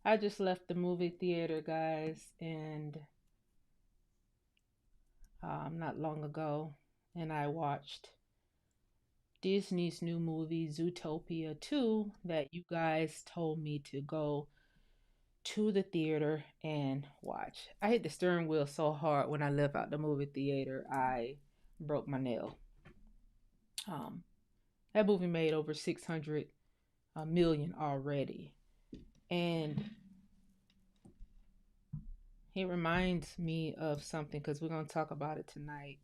I just left the movie theater, guys, and not long ago, and I watched Disney's new movie Zootopia 2 that you guys told me to go to the theater and watch. I hit the steering wheel so hard when I left out the movie theater, I broke my nail. Um, that movie made over 600 million already, and it reminds me of something because we're going to talk about it tonight.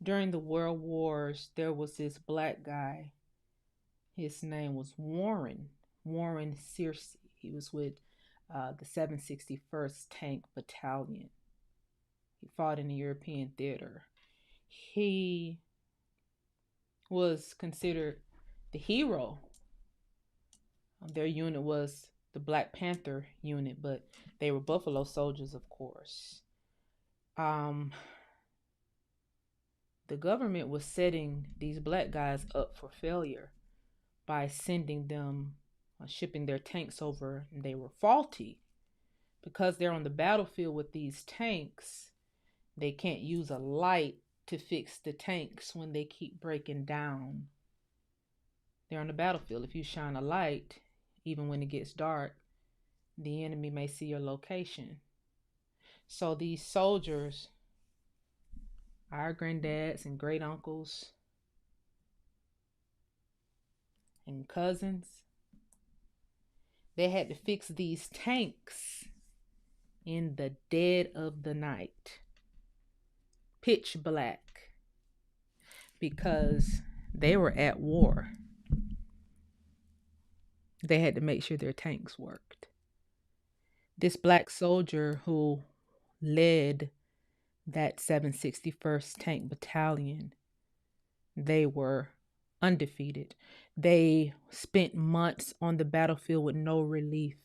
During the World Wars, there was this black guy. His name was Warren Searcy. He was with the 761st Tank Battalion. He fought in the European theater. He was considered the hero. Their unit was the Black Panther unit, but they were Buffalo Soldiers, of course. Um, the government was setting these black guys up for failure by sending them, shipping their tanks over, and they were faulty because they're on the battlefield with these tanks. They can't use a light to fix the tanks when they keep breaking down. They're on the battlefield. If you shine a light, even when it gets dark, the enemy may see your location. So these soldiers, our granddads and great uncles and cousins, they had to fix these tanks in the dead of the night, pitch black, because they were at war. They had to make sure their tanks worked. This black soldier who led that 761st Tank Battalion, they were undefeated. They spent months on the battlefield with no relief,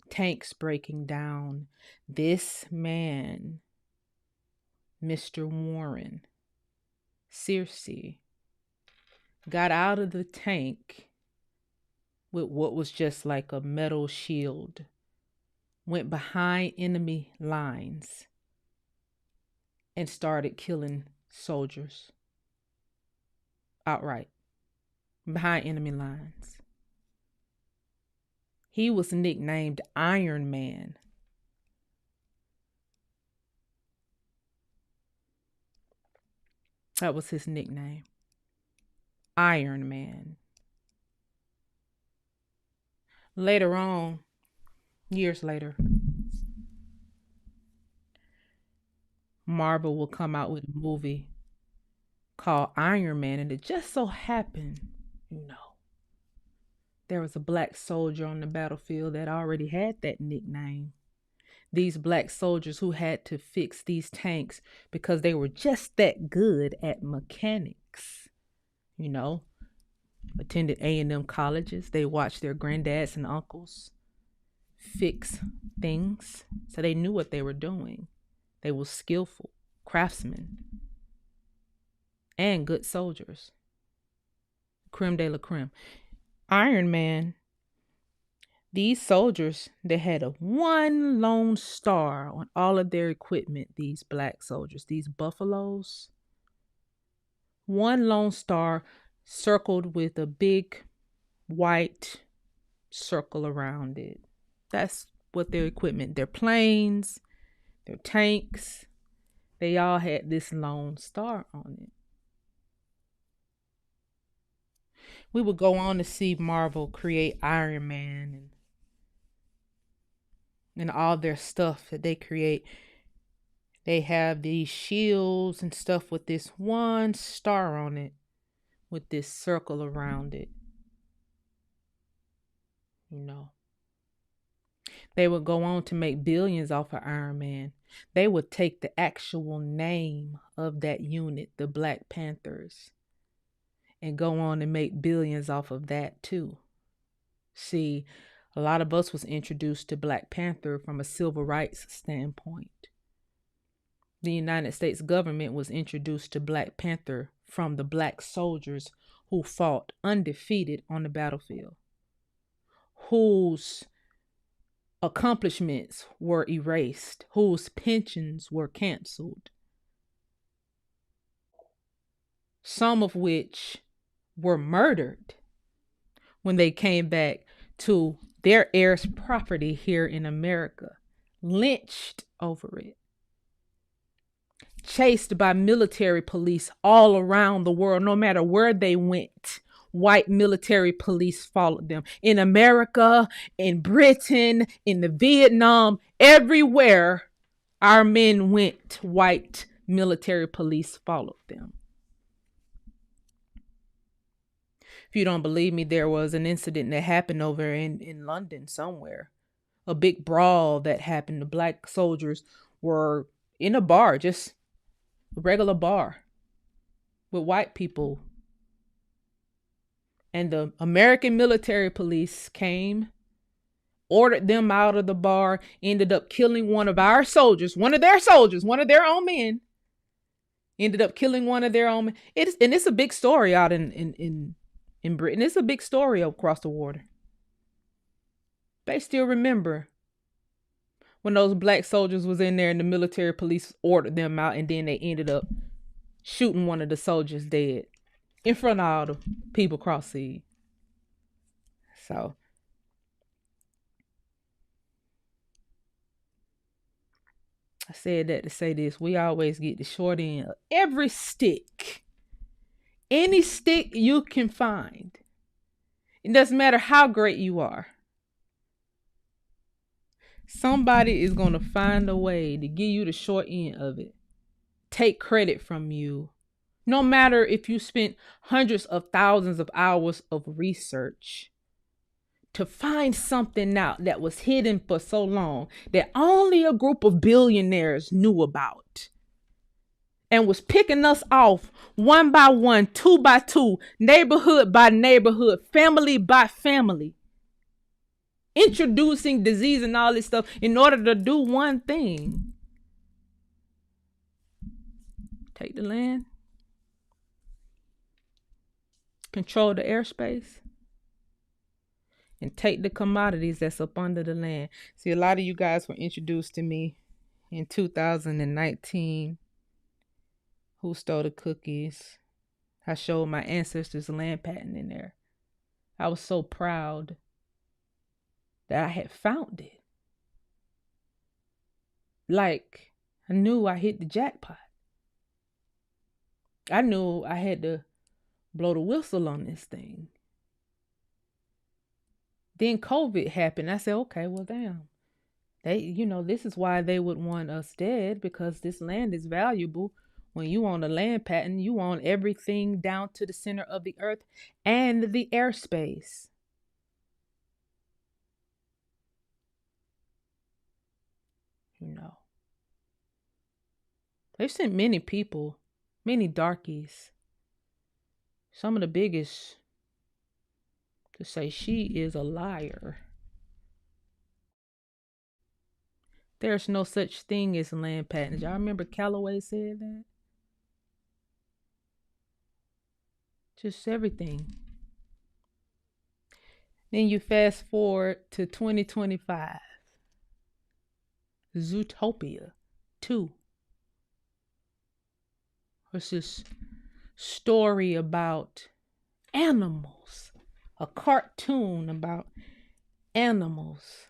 tanks breaking down. This man, Mr. Warren Searcy, got out of the tank with what was just like a metal shield, went behind enemy lines, and started killing soldiers outright behind enemy lines. He was nicknamed Iron Man. That was his nickname, Iron Man. Later on, years later, Marvel will come out with a movie called Iron Man, and it just so happened, there was a black soldier on the battlefield that already had that nickname. These black soldiers who had to fix these tanks because they were just that good at mechanics, attended A&M colleges. They watched their granddads and uncles fix things, so they knew what they were doing. They were skillful craftsmen and good soldiers. Creme de la creme. Iron Man, these soldiers, they had a one lone star on all of their equipment, these black soldiers, these buffaloes. One lone star circled with a big white circle around it. That's what their equipment, their planes, their tanks, they all had this lone star on it. We would go on to see Marvel create Iron Man and all their stuff that they create. They have these shields and stuff with this one star on it, with this circle around it. They would go on to make billions off of Iron Man. They would take the actual name of that unit, the Black Panthers, and go on and make billions off of that too. See, a lot of us was introduced to Black Panther from a civil rights standpoint. The United States government was introduced to Black Panther from the black soldiers who fought undefeated on the battlefield, whose accomplishments were erased, whose pensions were canceled, some of which were murdered when they came back to their heirs' property here in America, lynched over it, chased by military police all around the world, no matter where they went. White military police followed them in America, in Britain, in the Vietnam, everywhere our men went, white military police followed them. If you don't believe me, there was an incident that happened over in London somewhere. A big brawl that happened. The black soldiers were in a bar, just a regular bar, with white people. And the American military police came, ordered them out of the bar, ended up killing one of our soldiers, one of their own men. Ended up killing one of their own men. It's a big story out in Britain. It's a big story across the water. They still remember when those black soldiers was in there and the military police ordered them out, and then they ended up shooting one of the soldiers dead in front of all the people across the. So I said that to say this. We always get the short end of every stick. Any stick you can find. It doesn't matter how great you are. Somebody is going to find a way to give you the short end of it. Take credit from you. No matter if you spent hundreds of thousands of hours of research to find something out that was hidden for so long that only a group of billionaires knew about, and was picking us off one by one, two by two, neighborhood by neighborhood, family by family, introducing disease and all this stuff in order to do one thing: take the land, control the airspace, and take the commodities that's up under the land. See, a lot of you guys were introduced to me in 2019. Who stole the cookies? I showed my ancestors' land patent in there. I was so proud that I had found it. Like, I knew I hit the jackpot. I knew I had to blow the whistle on this thing. Then COVID happened. I said, okay, well, damn. This is why they would want us dead, because this land is valuable. When you own a land patent, you own everything down to the center of the earth and the airspace. They've sent many people, many darkies, some of the biggest, to say she is a liar. There's no such thing as land patents. Y'all remember Callaway said that? Just everything. Then you fast forward to 2025. Zootopia 2. It's this story about animals. A cartoon about animals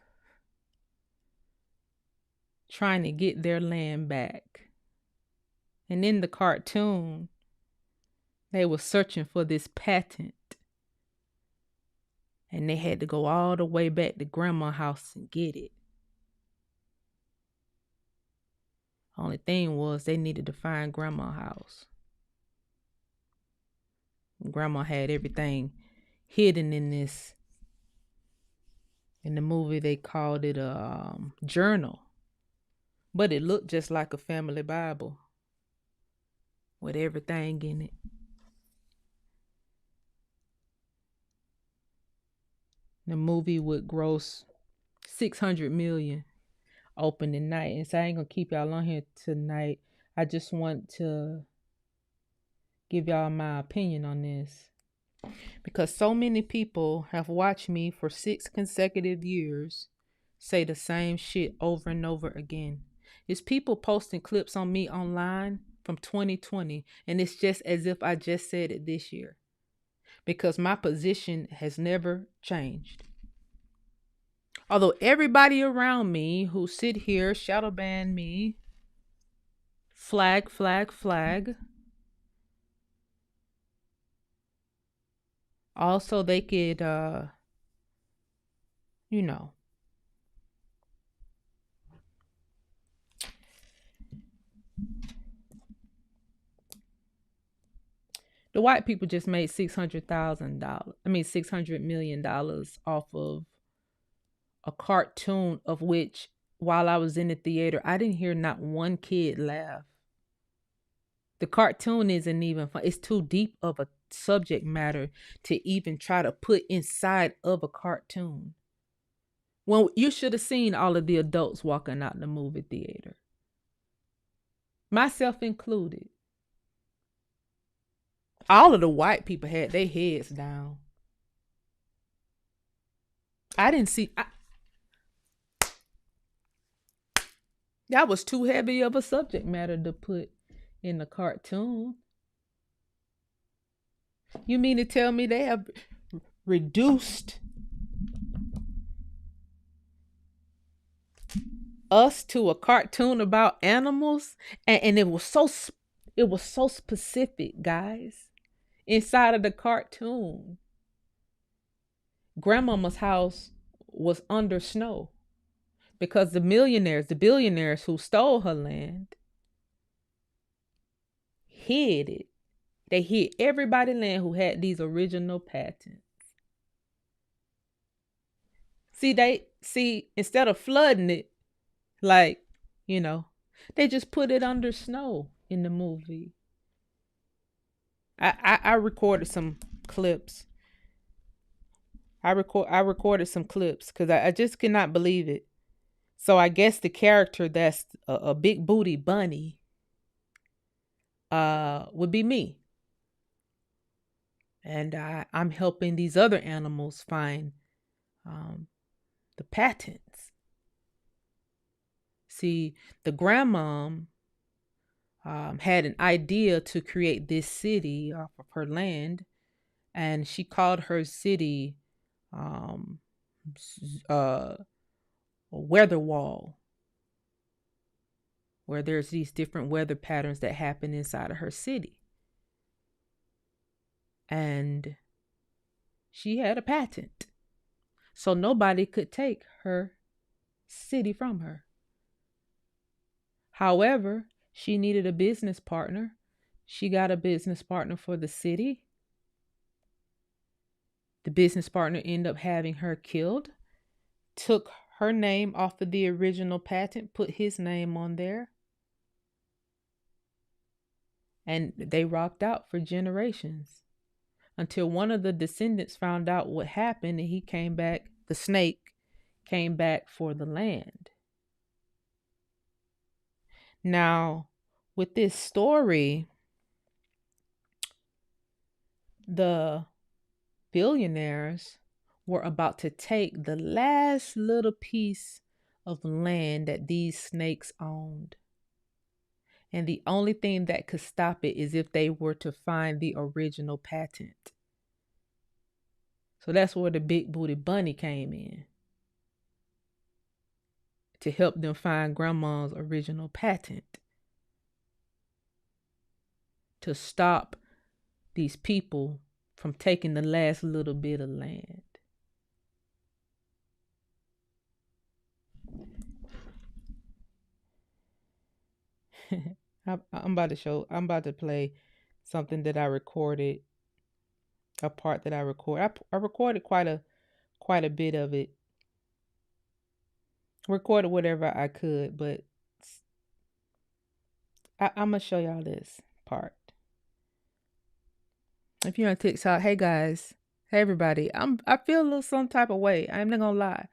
trying to get their land back. And in the cartoon, they were searching for this patent. And they had to go all the way back to grandma's house and get it. Only thing was they needed to find grandma's house. Grandma had everything hidden in this. In the movie, they called it a journal. But it looked just like a family Bible with everything in it. The movie would gross $600 million opening night. And so I ain't gonna keep y'all on here tonight. I just want to give y'all my opinion on this, because so many people have watched me for 6 consecutive years say the same shit over and over again. It's people posting clips on me online from 2020, and it's just as if I just said it this year because my position has never changed. Although everybody around me who sit here shadow ban me, flag, flag, flag, also they could, you know, the white people just made $600,000. I mean, $600 million off of a cartoon of which, while I was in the theater, I didn't hear not one kid laugh. The cartoon isn't even fun. It's too deep of a subject matter to even try to put inside of a cartoon. Well, you should have seen all of the adults walking out the movie theater, myself included. All of the white people had their heads down. I didn't see. That was too heavy of a subject matter to put in the cartoon. You mean to tell me they have reduced us to a cartoon about animals, and it was so specific, guys. Inside of the cartoon, grandmama's house was under snow because the billionaires who stole her land hid it. They hid everybody land who had these original patents. See, instead of flooding it, like, you know, they just put it under snow in the movie. I recorded some clips. I recorded some clips because I just cannot believe it. So I guess the character that's a big booty bunny would be me. And I'm helping these other animals find the patents. See, the grandmom had an idea to create this city off of her land, and she called her city a weather wall, where there's these different weather patterns that happen inside of her city. And she had a patent, so nobody could take her city from her. However, she needed a business partner. She got a business partner for the city. The business partner ended up having her killed, took her name off of the original patent, put his name on there, and they rocked out for generations until one of the descendants found out what happened, and he came back. The snake came back for the land. Now, with this story, the billionaires were about to take the last little piece of land that these snakes owned. And the only thing that could stop it is if they were to find the original patent. So that's where the big booty bunny came in, to help them find grandma's original patent, to stop these people from taking the last little bit of land. I'm about to play something that I recorded, a part that I recorded. I recorded quite a bit of it. Recorded whatever I could, but I'm gonna show y'all this part. If you're on TikTok, hey guys, hey everybody, I feel a little some type of way. I'm not gonna lie.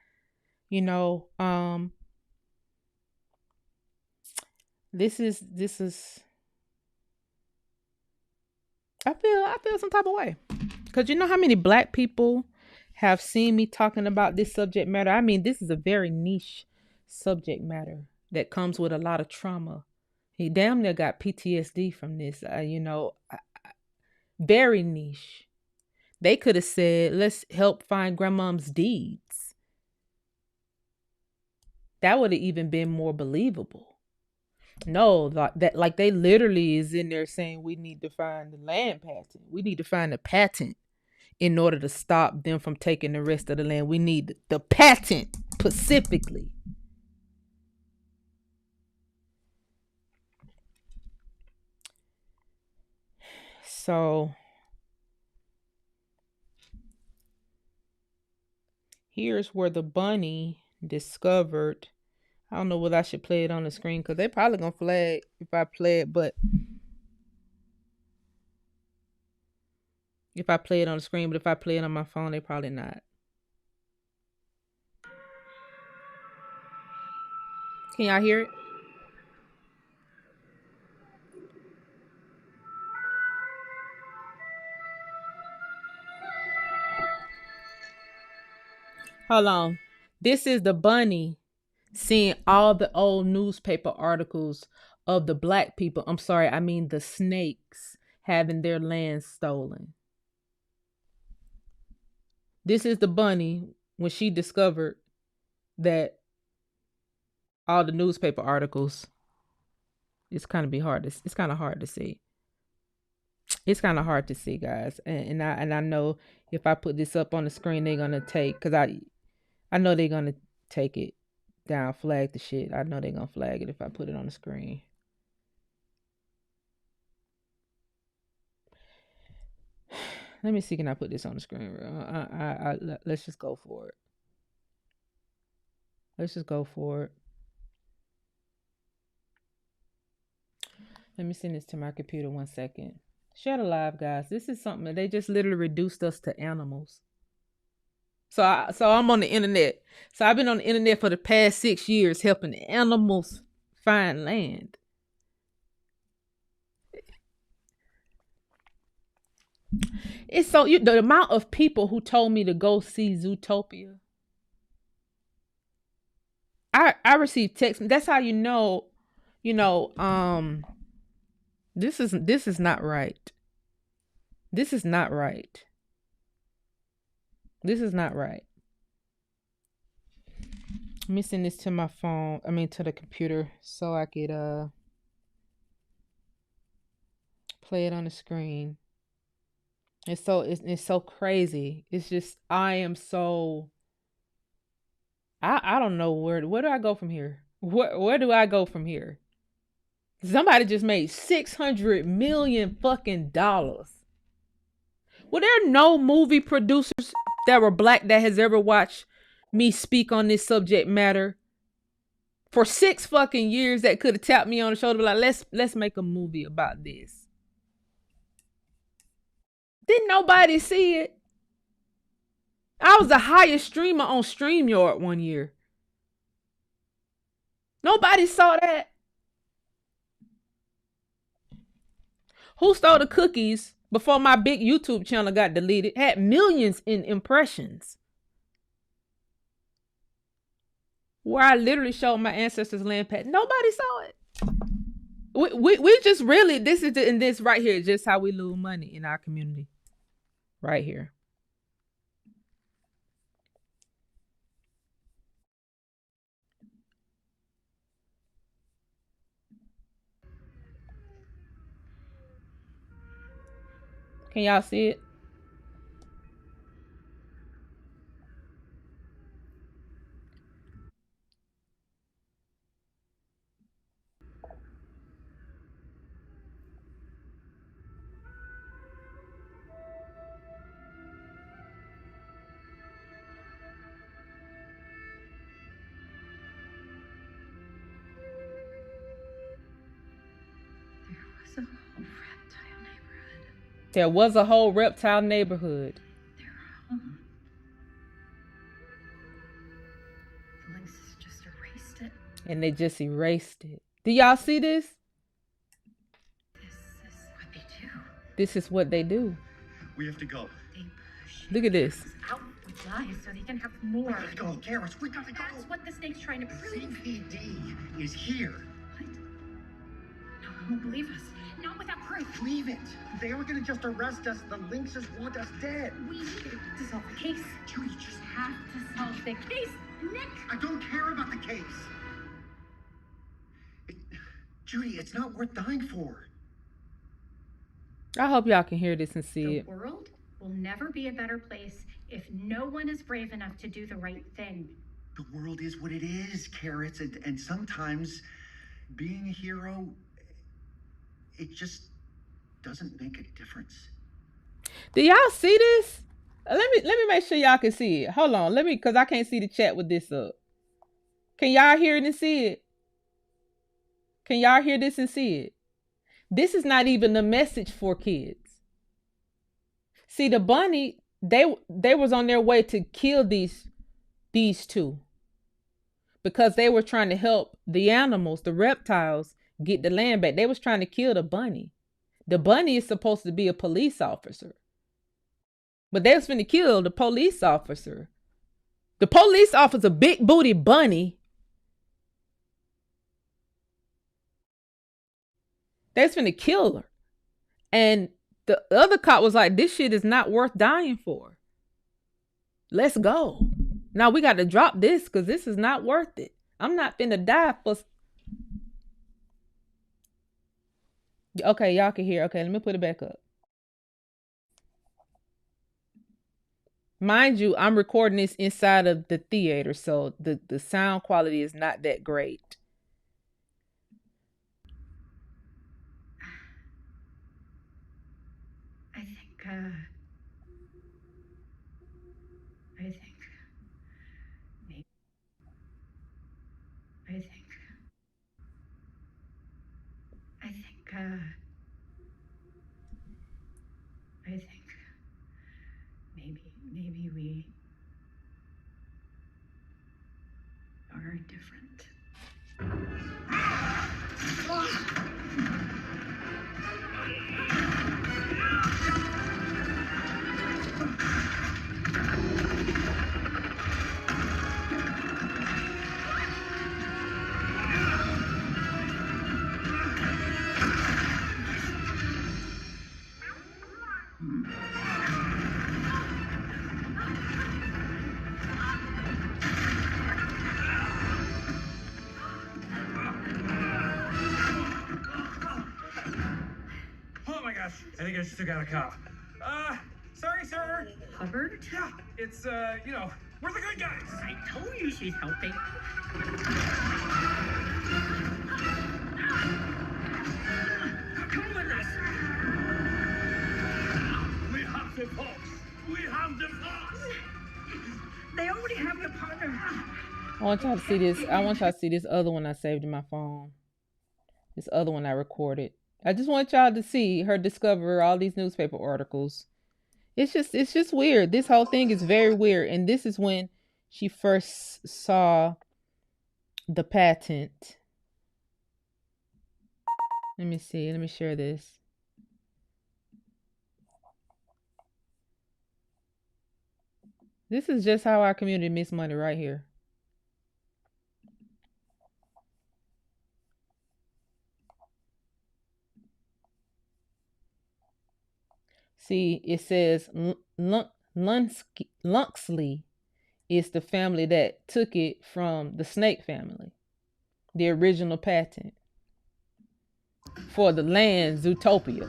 You know, this is I feel some type of way. Cause you know how many black people have seen me talking about this subject matter. I mean, this is a very niche subject matter that comes with a lot of trauma. He damn near got PTSD from this, very niche. They could have said, let's help find grandmom's deeds. That would have even been more believable. No, that like they literally is in there saying we need to find the land patent. We need to find the patent in order to stop them from taking the rest of the land. We need the patent specifically. So here's where the bunny discovered. I don't know whether I should play it on the screen because they probably gonna flag if I play it, but if I play it on the screen, but if I play it on my phone, they probably not. Can y'all hear it? Hold on. This is the bunny seeing all the old newspaper articles of the black people. I'm sorry, I mean the snakes having their land stolen. This is the bunny when she discovered that all the newspaper articles. It's kind of hard to see. It's kind of hard to see, guys. And I know if I put this up on the screen, they're gonna take because I know they're gonna take it down, flag the shit. I know they're gonna flag it if I put it on the screen. Let me see. Can I put this on the screen? Let's just go for it. Let's just go for it. Let me send this to my computer 1 second. Share the live, guys. This is something that they just literally reduced us to animals. So I'm on the internet. So I've been on the internet for the past 6 years helping animals find land. It's so the amount of people who told me to go see Zootopia. I received text. That's how you know, this is not right. This is not right. This is not right. Let me send this to my phone. I mean to the computer so I could play it on the screen. It's so crazy. It's just I don't know where do I go from here? Where do I go from here? Somebody just made $600 million fucking dollars. Were there no movie producers that were black that has ever watched me speak on this subject matter for 6 fucking years that could have tapped me on the shoulder like let's make a movie about this? Didn't nobody see it? I was the highest streamer on StreamYard 1 year. Nobody saw that. Who Stole the Cookies before my big YouTube channel got deleted had millions in impressions. Where I literally showed my ancestors' land pat. Nobody saw it. We just really, this right here is just how we lose money in our community. Right here. Can y'all see it? There was a whole reptile neighborhood. Their home. The lynxes just erased it. And they just erased it. Do y'all see this? This is what they do. This is what they do. We have to go. Look at this. lives so they can have more. We gotta go, Garrus. We gotta go. That's what the snake's trying to prove. CPD is here. What? No one will believe us. Not without proof. Leave it. They aren't gonna just arrest us. The Lynxes want us dead. We need to solve the case. Judy, just Have to solve the case, Nick. I don't care about the case. Judy, it's not worth dying for. I hope y'all can hear this and see The it. world will never be a better place if no one is brave enough to do the right thing. The world is what it is, Carrots, and sometimes being a hero, it just doesn't make a difference. Do y'all see this? Let me make sure y'all can see it. Hold on, cause I can't see the chat with this up. Can y'all hear it and see it? Can y'all hear this and see it? This is not even the message for kids. See, the bunny, they was on their way to kill these two because they were trying to help the animals, the reptiles, get the land back. They was trying to kill the bunny. The bunny is supposed to be a police officer. But they was finna kill the police officer. The police officer, big booty bunny. They was finna kill her. And the other cop was like, this shit is not worth dying for. Let's go. Now we got to drop this because this is not worth it. I'm not finna die for... Okay, y'all can hear. Okay, let me put it back up. Mind you, I'm recording this inside of the theater, so the sound quality is not that great. I think maybe we are different. I think I just took out a cop. Sorry, sir. Hubbard? Yeah, it's, you know, we're the good guys. I told you she's helping. Come with us. We have the box. We have the box. They already have your partner. I want y'all to see this. I want y'all to see this other one I saved in my phone. This other one I recorded. I just want y'all to see her discover all these newspaper articles. It's just weird. This whole thing is very weird. And this is when she first saw the patent. Let me see. Let me share this. This is just how our community makes money right here. See, it says Lunksley is the family that took it from the snake family. The original patent for the land Zootopia.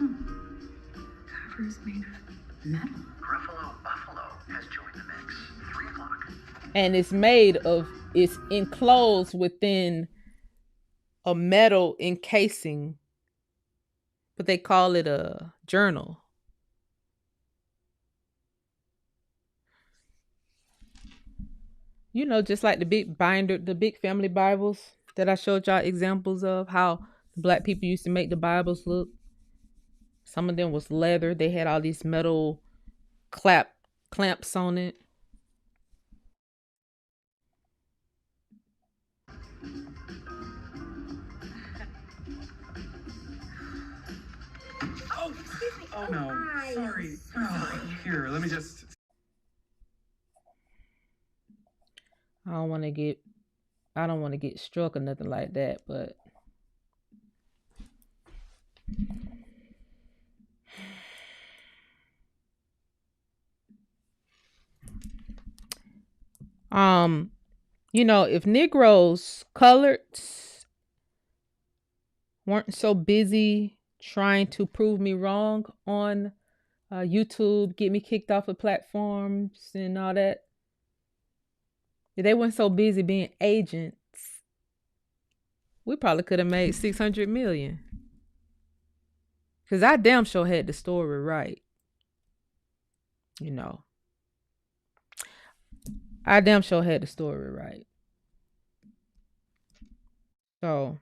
Cover's made of metal. Gruffalo Buffalo has joined the mix. 3 o'clock. And it's enclosed within a metal encasing, but they call it a journal. You know, just like the big binder, the big family Bibles that I showed y'all examples of, how Black people used to make the Bibles look. Some of them was leather. They had all these metal clamps on it. Oh no, sorry. Oh, here, let me just... I don't want to get struck or nothing like that, but if Negroes coloreds weren't so busy trying to prove me wrong on YouTube, get me kicked off of platforms and all that, if they weren't so busy being agents, we probably could have made 600 million. Because I damn sure had the story right. I damn sure had the story right. So,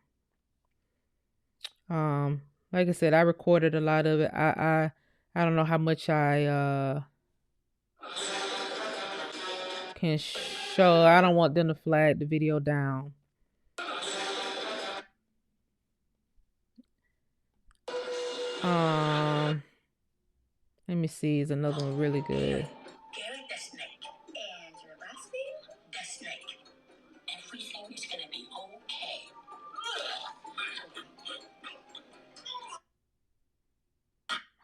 like I said, I recorded a lot of it. I don't know how much I can show. I don't want them to flag the video down. Let me see. Is another one really good? Gary the Snake. And your last name? The Snake. Everything is gonna be okay.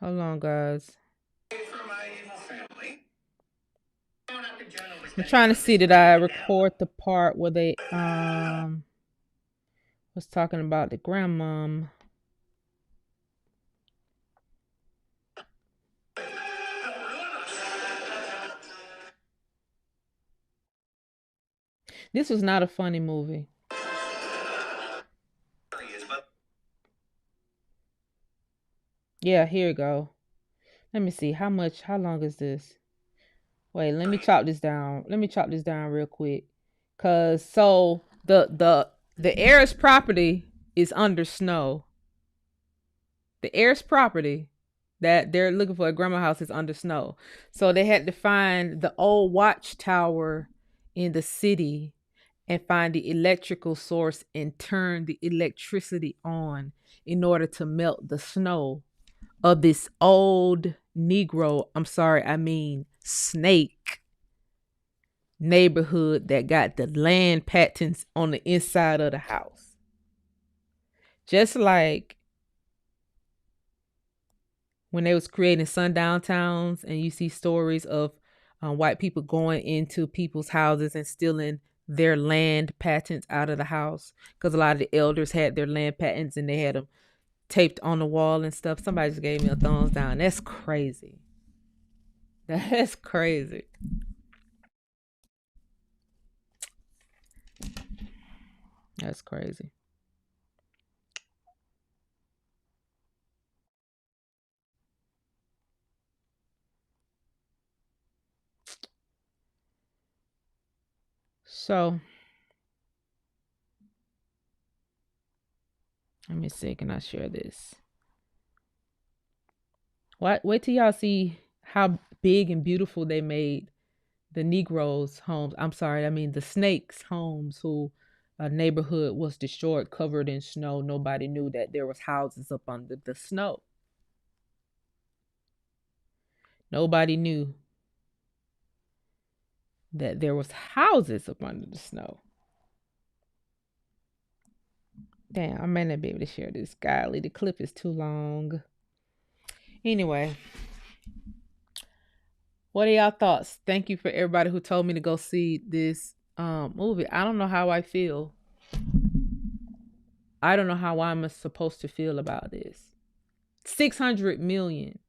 Hold on, guys. I'm trying to see that I record the part where they was talking about the grandmom. This was not a funny movie. Yeah, here we go. Let me see how long is this? Wait, let me chop this down. Real quick. Cause so the heiress property is under snow. The heiress property that they're looking for, a grandma house, is under snow. So they had to find the old watchtower in the city and find the electrical source and turn the electricity on in order to melt the snow of this old snake neighborhood that got the land patents on the inside of the house. Just like when they was creating sundown towns and you see stories of white people going into people's houses and stealing their land patents out of the house, because a lot of the elders had their land patents and they had them taped on the wall and stuff. Somebody just gave me a thumbs down. That's crazy. That's crazy. That's crazy. So let me see. Can I share this? Wait till y'all see how big and beautiful they made the Negroes' homes. The snakes' homes, who a neighborhood was destroyed, covered in snow. Nobody knew that there was houses up under the snow. Nobody knew that there was houses up under the snow. Damn, I may not be able to share this. Golly, the clip is too long. Anyway, what are y'all thoughts? Thank you for everybody who told me to go see this movie. I don't know how I feel. I don't know how I'm supposed to feel about this. 600 million.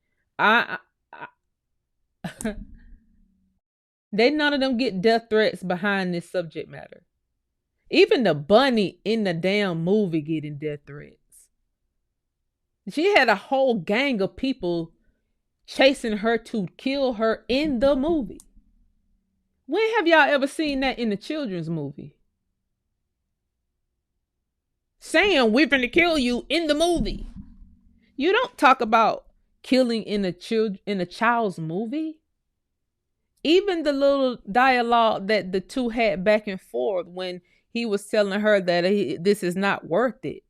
They none of them get death threats behind this subject matter. Even the bunny in the damn movie getting death threats. She had a whole gang of people chasing her to kill her in the movie. When have y'all ever seen that in the children's movie? Saying we're gonna kill you in the movie. You don't talk about killing in a child's movie. Even the little dialogue that the two had back and forth when he was telling her that this is not worth it.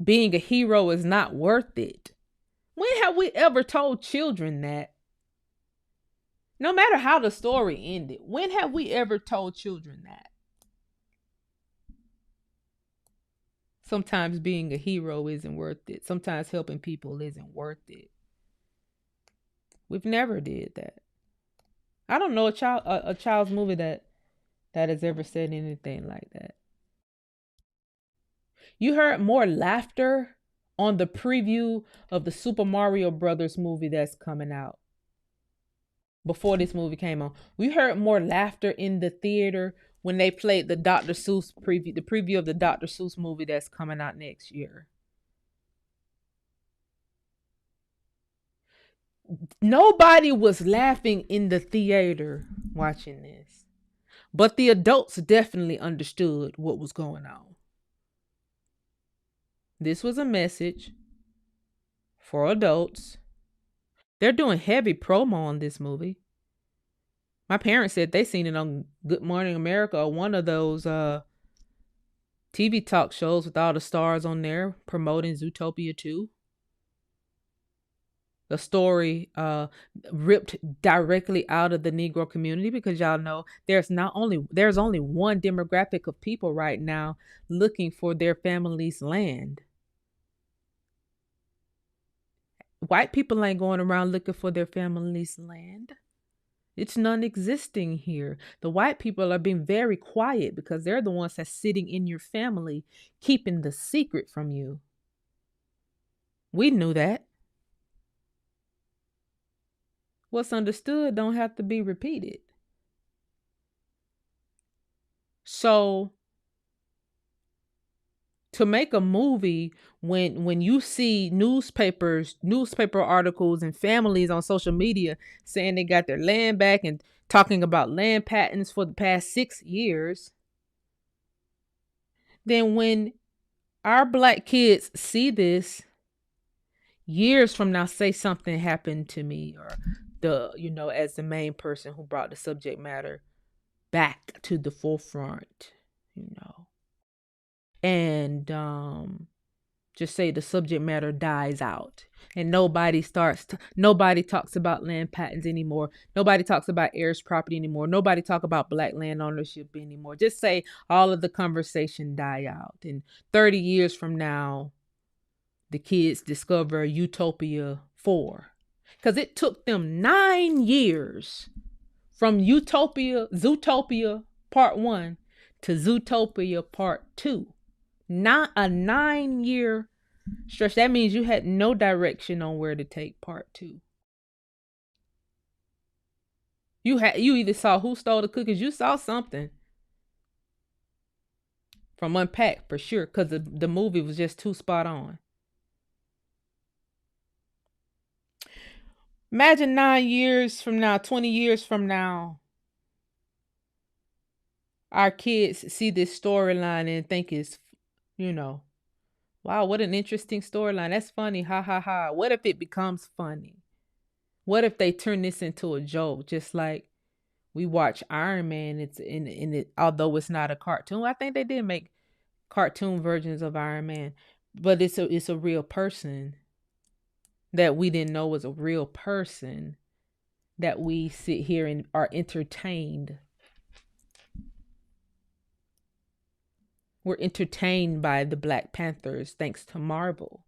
Being a hero is not worth it. When have we ever told children that? No matter how the story ended, when have we ever told children that? Sometimes being a hero isn't worth it. Sometimes helping people isn't worth it. We've never did that. I don't know a child's movie that has ever said anything like that. You heard more laughter on the preview of the Super Mario Brothers movie that's coming out. Before this movie came on, we heard more laughter in the theater when they played the Dr. Seuss preview, the preview of the Dr. Seuss movie that's coming out next year. Nobody was laughing in the theater watching this, but the adults definitely understood what was going on. This was a message for adults. They're doing heavy promo on this movie. My parents said they seen it on Good Morning America or one of those TV talk shows with all the stars on there promoting Zootopia 2. The story ripped directly out of the Negro community, because y'all know there's only one demographic of people right now looking for their family's land. White people ain't going around looking for their family's land. It's non-existing here. The white people are being very quiet because they're the ones that's sitting in your family, keeping the secret from you. We knew that. What's understood don't have to be repeated. So to make a movie when you see newspaper articles and families on social media saying they got their land back and talking about land patents for the past 6 years, then when our black kids see this years from now, say something happened to me, or as the main person who brought the subject matter back to the forefront, and just say the subject matter dies out and nobody talks about land patents anymore. Nobody talks about heirs property anymore. Nobody talk about black land ownership anymore. Just say all of the conversation die out. And 30 years from now, the kids discover Utopia 4. Because it took them 9 years from Zootopia Part 1 to Zootopia Part 2. Not a 9-year stretch. That means you had no direction on where to take Part 2. You either saw Who Stole the Cookies, you saw something from Unpacked for sure, because the movie was just too spot on. Imagine 9 years from now, 20 years from now, our kids see this storyline and think it's, wow, what an interesting storyline. That's funny. Ha ha ha. What if it becomes funny? What if they turn this into a joke? Just like we watch Iron Man. It's in it, although it's not a cartoon. I think they did make cartoon versions of Iron Man, but it's a real person that we didn't know was a real person, that we sit here and are entertained. We're entertained by the Black Panthers thanks to Marvel.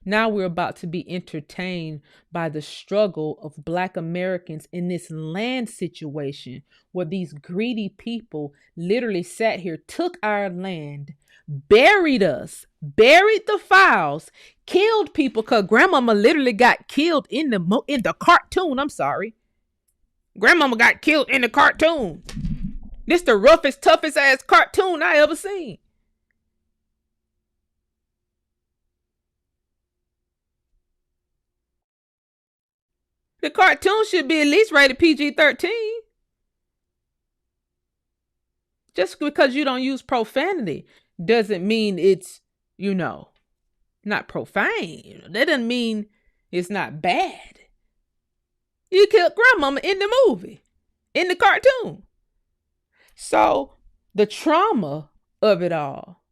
Now we're about to be entertained by the struggle of Black Americans in this land situation where these greedy people literally sat here, took our land, buried us, buried the files, killed people, because Grandmama literally got killed in the cartoon. I'm sorry. Grandmama got killed in the cartoon. This the roughest, toughest ass cartoon I ever seen. The cartoon should be at least rated PG-13. Just because you don't use profanity doesn't mean it's, not profane. That doesn't mean it's not bad. You killed Grandmama in the movie, in the cartoon. So the trauma of it all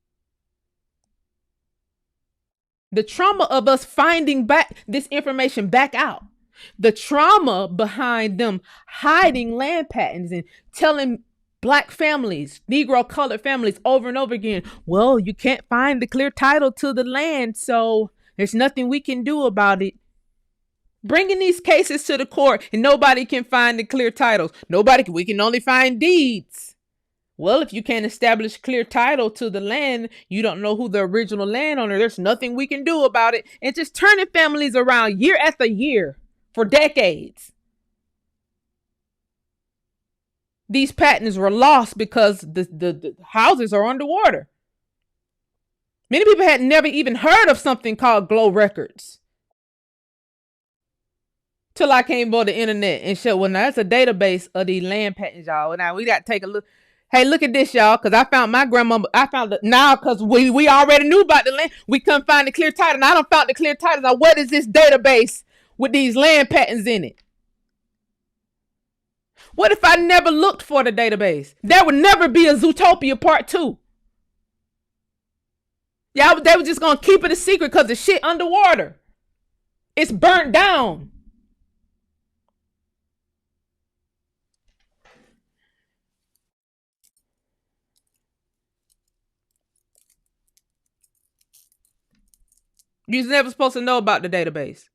The trauma of us finding back this information back out. The trauma behind them hiding land patents and telling Black families, Negro colored families over and over again, well, you can't find the clear title to the land, so there's nothing we can do about it. Bringing these cases to the court and nobody can find the clear titles. We can only find deeds. Well, if you can't establish clear title to the land, you don't know who the original landowner, there's nothing we can do about it. And just turning families around year after year for decades. These patents were lost because the houses are underwater. Many people had never even heard of something called Glow Records. Till I came on the internet and showed, well, now that's a database of these land patents, y'all. Now we got to take a look. Hey, look at this, y'all, because I found my grandmama. I found it now because we already knew about the land. We couldn't find the clear title. Now I don't found the clear title. Now what is this database with these land patents in it? What if I never looked for the database? There would never be a Zootopia part 2. Yeah, they were just going to keep it a secret because the shit underwater. It's burnt down. You're never supposed to know about the database.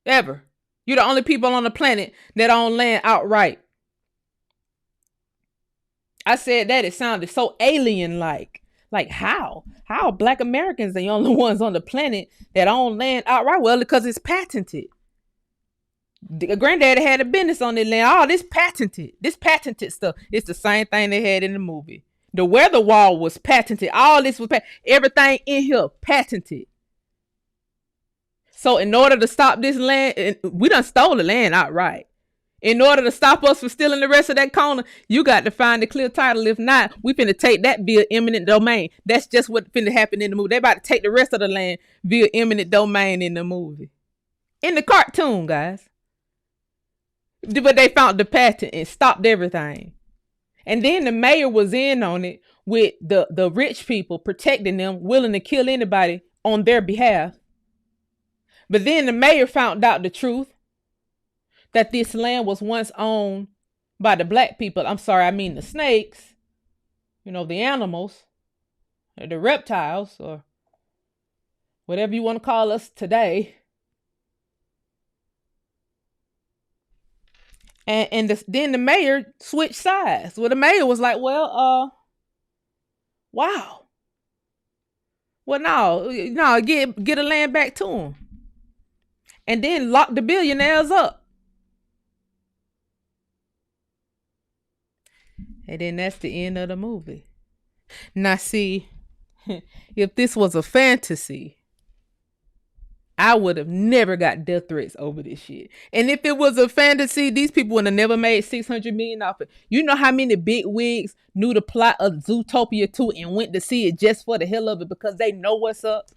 Ever. You're the only people on the planet that own land outright. I said that, it sounded so alien-like. Like how? How are Black Americans the only ones on the planet that own land outright? Well, because it's patented. The granddaddy had a business on their land. Oh, this patented stuff. It's the same thing they had in the movie. The weather wall was patented. All this was everything in here patented. So in order to stop this land, we done stole the land outright. In order to stop us from stealing the rest of that corner, you got to find the clear title. If not, we finna take that via eminent domain. That's just what finna happen in the movie. They about to take the rest of the land via eminent domain in the movie. In the cartoon, guys. But they found the patent and stopped everything. And then the mayor was in on it with the rich people protecting them, willing to kill anybody on their behalf. But then the mayor found out the truth, that this land was once owned by the Black people. I'm sorry, I mean the snakes, the animals, or the reptiles, or whatever you want to call us today. And then the mayor switched sides. Well, the mayor was like, wow. Well, no, get the land back to him. And then lock the billionaires up. And then that's the end of the movie. Now, see, if this was a fantasy, I would have never got death threats over this shit. And if it was a fantasy, these people would have never made $600 million off it. You know how many big wigs knew the plot of Zootopia 2 and went to see it just for the hell of it because they know what's up?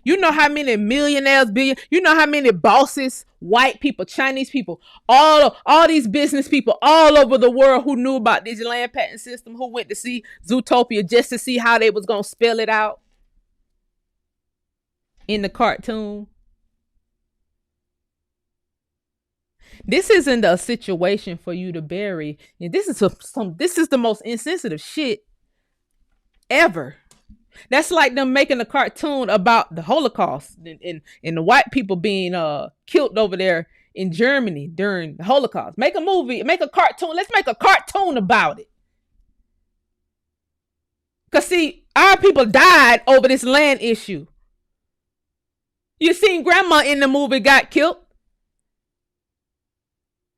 You know how many millionaires, you know how many bosses, white people, Chinese people, all these business people all over the world who knew about this land patent system, who went to see Zootopia just to see how they was going to spell it out in the cartoon. This isn't a situation for you to bury. And this is the most insensitive shit ever. That's like them making a cartoon about the Holocaust and the white people being killed over there in Germany during the Holocaust. Make a movie, make a cartoon. Let's make a cartoon about it. Because see, our people died over this land issue. You seen grandma in the movie got killed.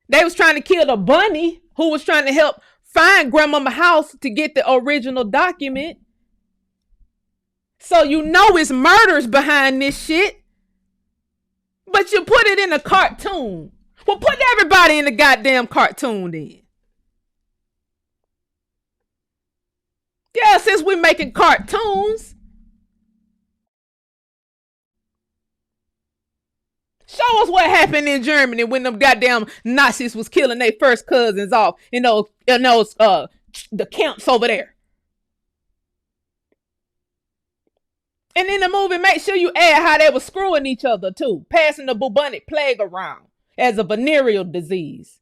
They was trying to kill the bunny who was trying to help find grandmama's house to get the original document. So you know it's murders behind this shit. But you put it in a cartoon. Well, put everybody in the goddamn cartoon then. Yeah, since we're making cartoons. Show us what happened in Germany when them goddamn Nazis was killing their first cousins off in those the camps over there. And in the movie, make sure you add how they were screwing each other too, passing the bubonic plague around as a venereal disease.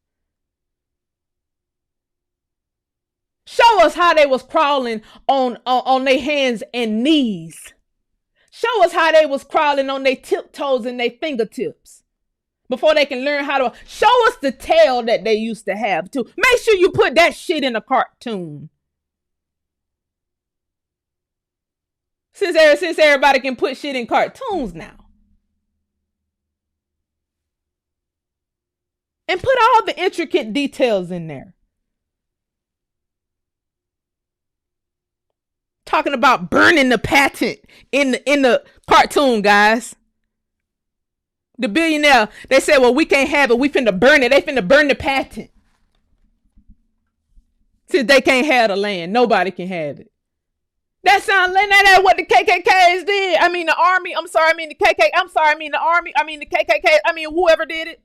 Show us how they was crawling on their hands and knees. Show us how they was crawling on their tiptoes and their fingertips before they can learn how to. Show us the tail that they used to have too. Make sure you put that shit in a cartoon. Since everybody can put shit in cartoons now. And put all the intricate details in there. Talking about burning the patent in the cartoon, guys. The billionaire, they said, well, we can't have it. We finna burn it. They finna burn the patent. Since they can't have the land, nobody can have it. That sounds like that's what the KKKs did. I mean, the army. I'm sorry. I mean, the KKK. I'm sorry. I mean, the army. I mean, the KKK. I mean, whoever did it.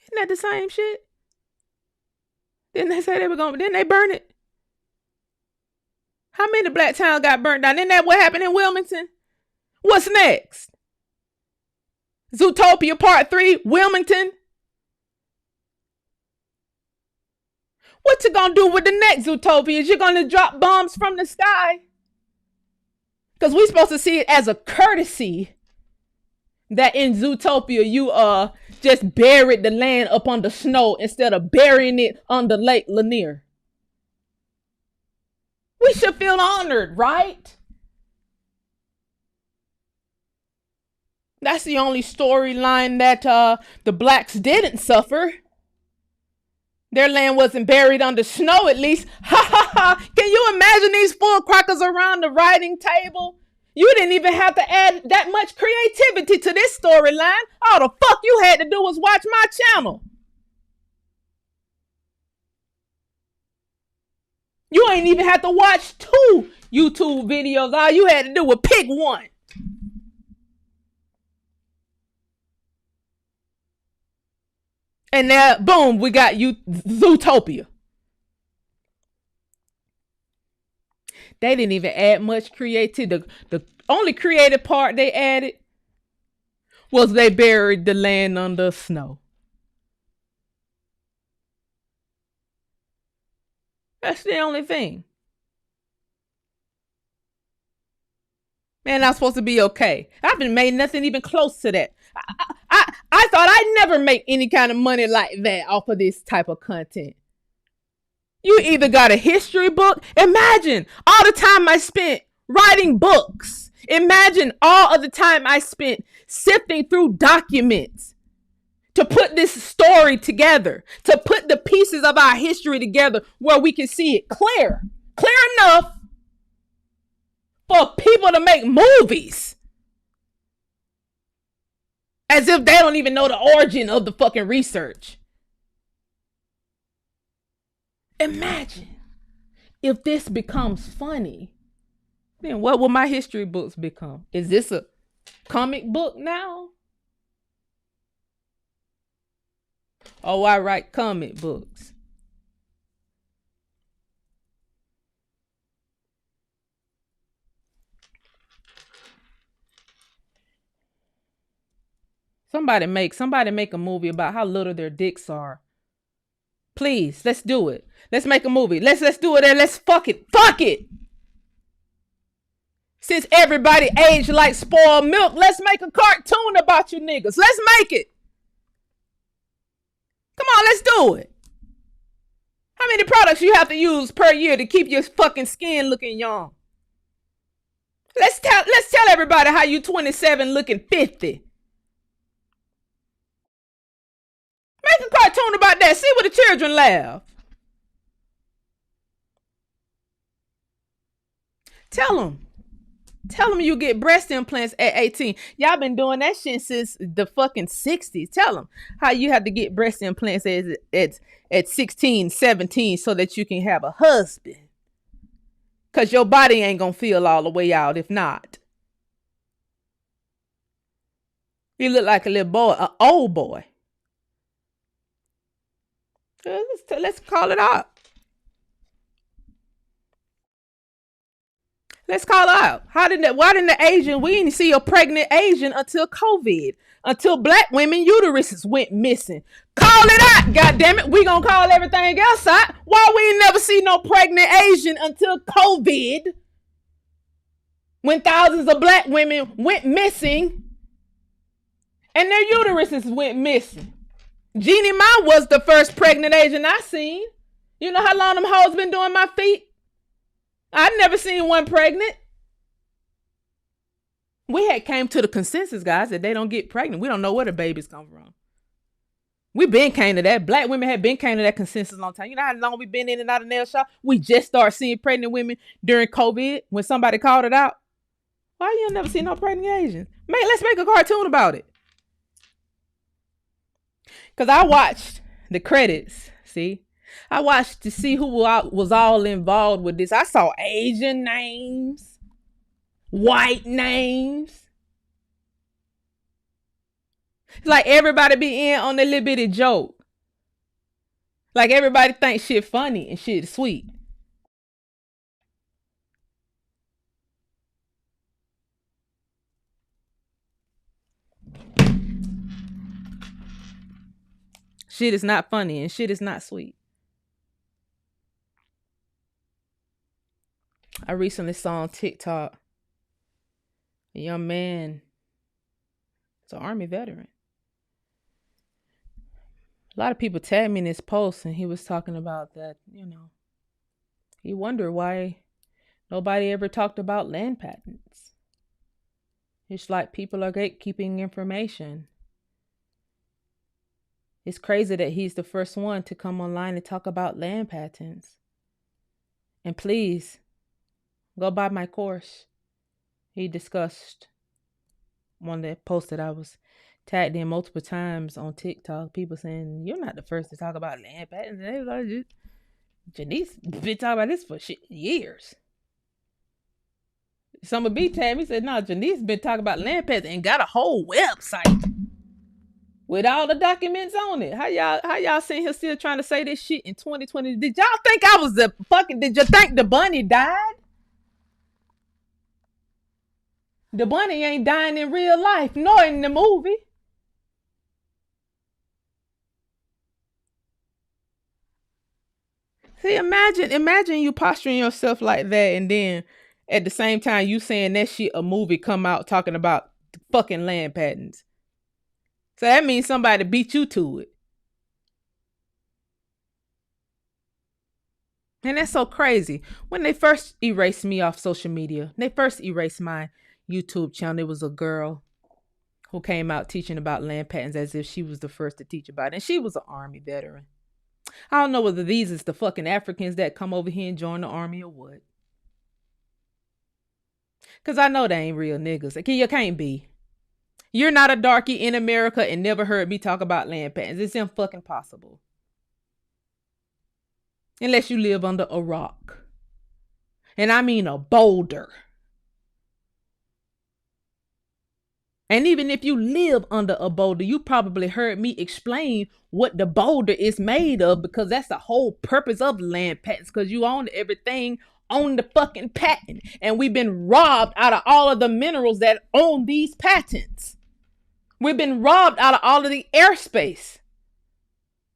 Isn't that the same shit? Didn't they say they were going? Didn't they burn it? How many black towns got burnt down? Isn't that what happened in Wilmington? What's next? Zootopia Part 3, Wilmington. What you gonna do with the next Zootopia? Is you gonna drop bombs from the sky? Because we're supposed to see it as a courtesy that in Zootopia you just buried the land up under snow instead of burying it under Lake Lanier. We should feel honored, right? That's the only storyline that the blacks didn't suffer. Their land wasn't buried under snow, at least. Ha ha ha. Can you imagine these full crackers around the writing table? You didn't even have to add that much creativity to this storyline. All the fuck you had to do was watch my channel. You ain't even have to watch 2 YouTube videos. All you had to do was pick one. And now, boom, we got you Zootopia. They didn't even add much creativity. The only creative part they added was they buried the land under snow. That's the only thing. Man, I'm supposed to be okay. I haven't made nothing even close to that. I thought I'd never make any kind of money like that off of this type of content. You either got a history book. Imagine all the time I spent writing books. Imagine all of the time I spent sifting through documents to put this story together, to put the pieces of our history together where we can see it clear enough for people to make movies. As if they don't even know the origin of the fucking research. Imagine if this becomes funny, then what will my history books become? Is this a comic book now? Oh, I write comic books. Somebody make a movie about how little their dicks are. Please, let's do it. Let's make a movie. Let's do it and let's fuck it. Fuck it. Since everybody aged like spoiled milk, let's make a cartoon about you niggas. Let's make it. Come on, let's do it. How many products you have to use per year to keep your fucking skin looking young? Let's tell everybody how you 27 looking 50. Make a cartoon about that. See what the children laugh. Tell them you get breast implants at 18. Y'all been doing that shit since the fucking 60s. Tell them how you have to get breast implants at 16, 17 so that you can have a husband. Because your body ain't going to feel all the way out if not. You look like a little boy, an old boy. Let's call it out. Let's call her out. Why didn't the Asian, we didn't see a pregnant Asian until COVID, until black women uteruses went missing. Call it out, goddammit. We gonna call everything else out. Why we ain't never see no pregnant Asian until COVID, when thousands of black women went missing and their uteruses went missing. Jeannie Ma was the first pregnant Asian I seen. You know how long them hoes been doing my feet? I've never seen one pregnant. We had came to the consensus, guys, that they don't get pregnant. We don't know where the babies come from. We been came to that. Black women had been came to that consensus a long time. You know how long we been in and out of nail shop? We just started seeing pregnant women during COVID when somebody called it out. Why you never see no pregnant Asians? Let's make a cartoon about it. Because I watched the credits, see? I watched to see who was all involved with this. I saw Asian names, white names. It's like everybody be in on a little bitty joke. Like everybody thinks shit funny and shit sweet. Shit is not funny and shit is not sweet. I recently saw on TikTok a young man, it's an Army veteran. A lot of people tagged me in this post and he was talking about that, he wondered why nobody ever talked about land patents. It's like people are gatekeeping information. It's crazy that he's the first one to come online and talk about land patents. And please, go buy my course. He discussed one that post that I was tagged in multiple times on TikTok. People saying, you're not the first to talk about land patents. And they was like, Janice been talking about this for years. Some of B tagged me, said, no, Janice been talking about land patents and got a whole website with all the documents on it. How y'all sitting here still trying to say this shit in 2020? Did y'all think I was did you think the bunny died? The bunny ain't dying in real life, nor in the movie. See, imagine you posturing yourself like that, and then at the same time you saying that shit, a movie come out talking about fucking land patents. So that means somebody beat you to it. And that's so crazy. When they first erased me off social media, they first erased my YouTube channel, there was a girl who came out teaching about land patents as if she was the first to teach about it. And she was an Army veteran. I don't know whether these is the fucking Africans that come over here and join the Army or what. Because I know they ain't real niggas. Like, you can't be. You're not a darky in America and never heard me talk about land patents. It's fucking possible. Unless you live under a rock. And I mean a boulder. And even if you live under a boulder, you probably heard me explain what the boulder is made of, because that's the whole purpose of land patents, because you own everything on the fucking patent. And we've been robbed out of all of the minerals that own these patents. We've been robbed out of all of the airspace.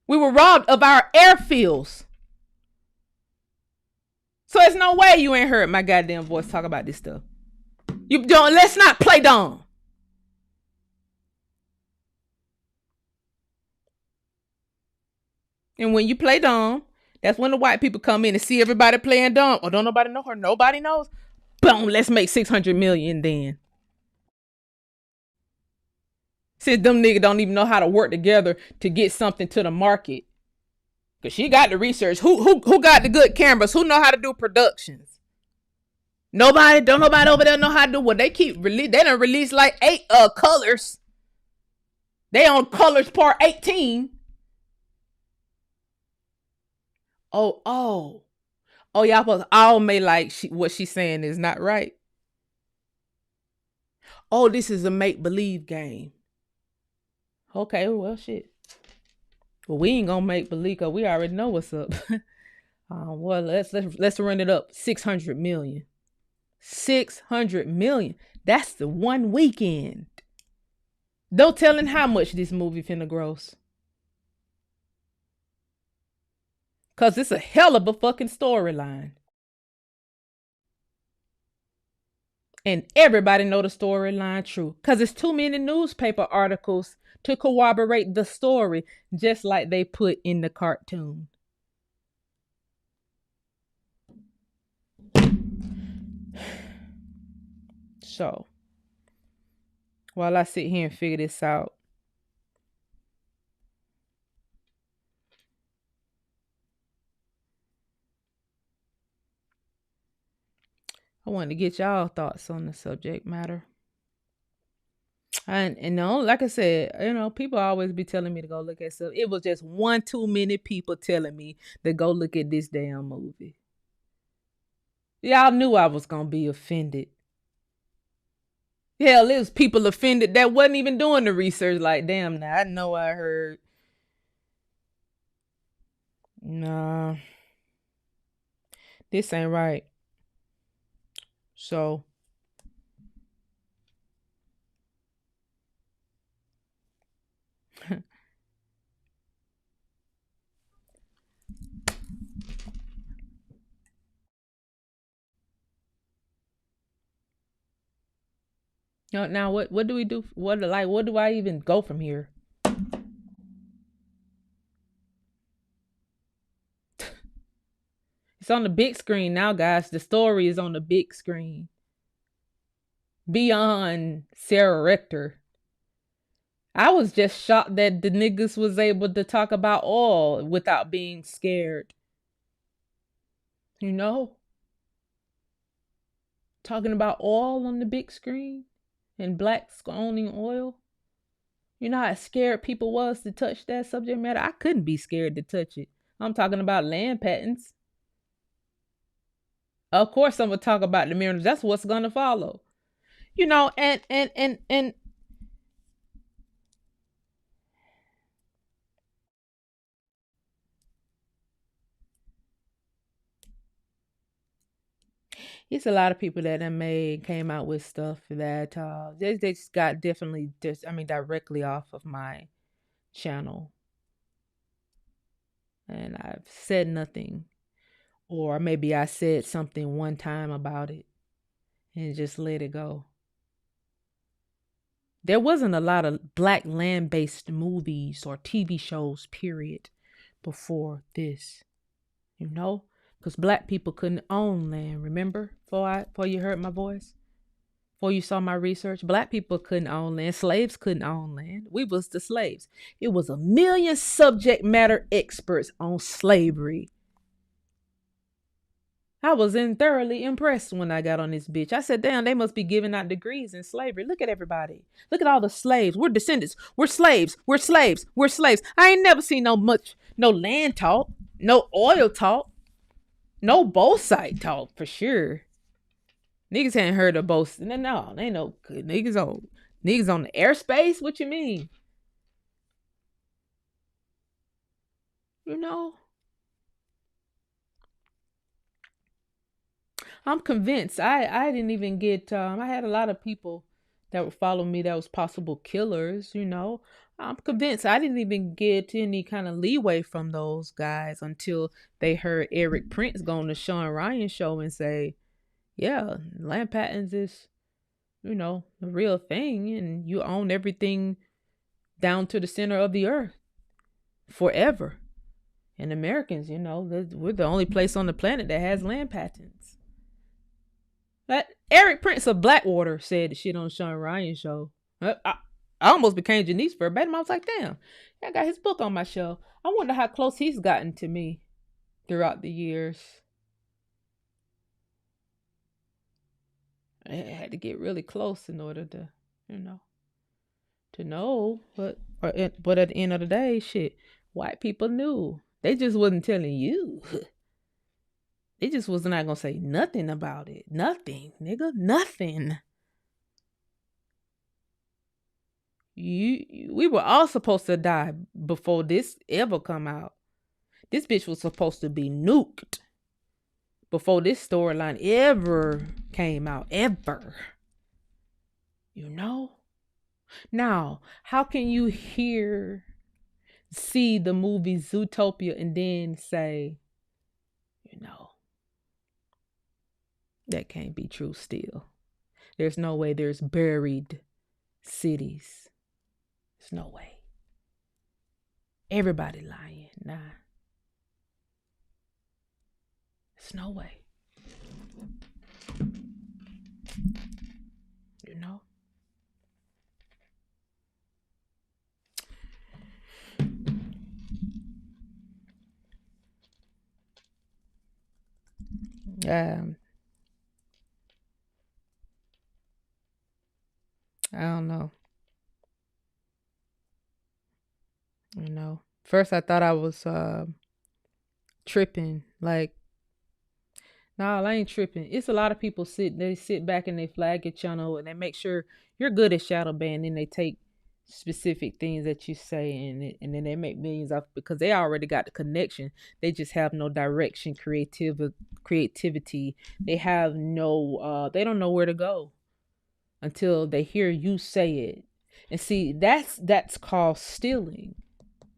We were robbed of our airfields. So there's no way you ain't heard my goddamn voice talk about this stuff. You don't. Let's not play dumb. And when you play dumb, that's when the white people come in and see everybody playing dumb. Or don't nobody know her. Nobody knows. Boom, let's make 600 million then. Said them niggas don't even know how to work together to get something to the market. Cause she got the research. Who got the good cameras? Who know how to do productions? Nobody. Don't nobody over there know how to do what they keep release. They done release like 8 colors. They on colors part 18. Oh, y'all supposed all may like what she's saying is not right. Oh, this is a make-believe game. Okay, well, shit. Well, we ain't gonna make believe, because we already know what's up. Well, let's run it up 600 million. $600 million. That's the one weekend. No telling how much this movie finna gross. Cause it's a hell of a fucking storyline. And everybody know the storyline true. Cause it's too many newspaper articles to corroborate the story, just like they put in the cartoon. So, while I sit here and figure this out, I wanted to get y'all thoughts on the subject matter. And no, like I said, people always be telling me to go look at stuff. It was just one too many people telling me to go look at this damn movie. Y'all knew I was gonna be offended. Hell, there was people offended that wasn't even doing the research. Like, damn, now I know I heard. Nah, this ain't right. So, now what do we do? What do I even go from here? It's on the big screen now, guys. The story is on the big screen. Beyond Sarah Rector. I was just shocked that the niggas was able to talk about oil without being scared. Talking about oil on the big screen and blacks owning oil. You know how scared people was to touch that subject matter? I couldn't be scared to touch it. I'm talking about land patents. Of course I'm gonna talk about the mirrors. That's what's gonna follow. And it's a lot of people that came out with stuff that they just got directly off of my channel. And I've said nothing. Or maybe I said something one time about it and just let it go. There wasn't a lot of black land-based movies or TV shows, period, before this. Because black people couldn't own land, remember? Before you heard my voice? Before you saw my research? Black people couldn't own land. Slaves couldn't own land. We was the slaves. It was a million subject matter experts on slavery. I was thoroughly impressed when I got on this bitch. I said, damn, they must be giving out degrees in slavery. Look at everybody. Look at all the slaves. We're descendants. We're slaves. We're slaves. We're slaves. I ain't never seen no land talk, no oil talk, no bauxite talk for sure. Niggas ain't heard of both. No, they ain't no good niggas on the airspace. What you mean? I'm convinced. I didn't even get. I had a lot of people that would follow me that was possible killers. I'm convinced I didn't even get any kind of leeway from those guys until they heard Eric Prince go on the Sean Ryan show and say, "Yeah, land patents is, the real thing, and you own everything down to the center of the earth forever." And Americans, we're the only place on the planet that has land patents. But Eric Prince of Blackwater said the shit on Sean Ryan show. I almost became Janice for a bad. I was like, damn, I got his book on my shelf. I wonder how close he's gotten to me throughout the years. I had to get really close in order to, to know. But at the end of the day, shit, white people knew. They just wasn't telling you. They just was not gonna say nothing about it. Nothing, nigga. Nothing. We were all supposed to die before this ever come out. This bitch was supposed to be nuked before this storyline ever came out, ever. You know? Now, how can you see the movie Zootopia and then say, you know, that can't be true still? There's no way there's buried cities. There's no way. Everybody lying. Nah. There's no way. You know? I don't know. You know. First I thought I was tripping. Like, no, I ain't tripping. It's a lot of people they sit back and they flag your channel and they make sure you're good at shadow ban, and they take specific things that you say and then they make millions off because they already got the connection. They just have no direction, creativity. They have no they don't know where to go until they hear you say it. And see, that's called stealing.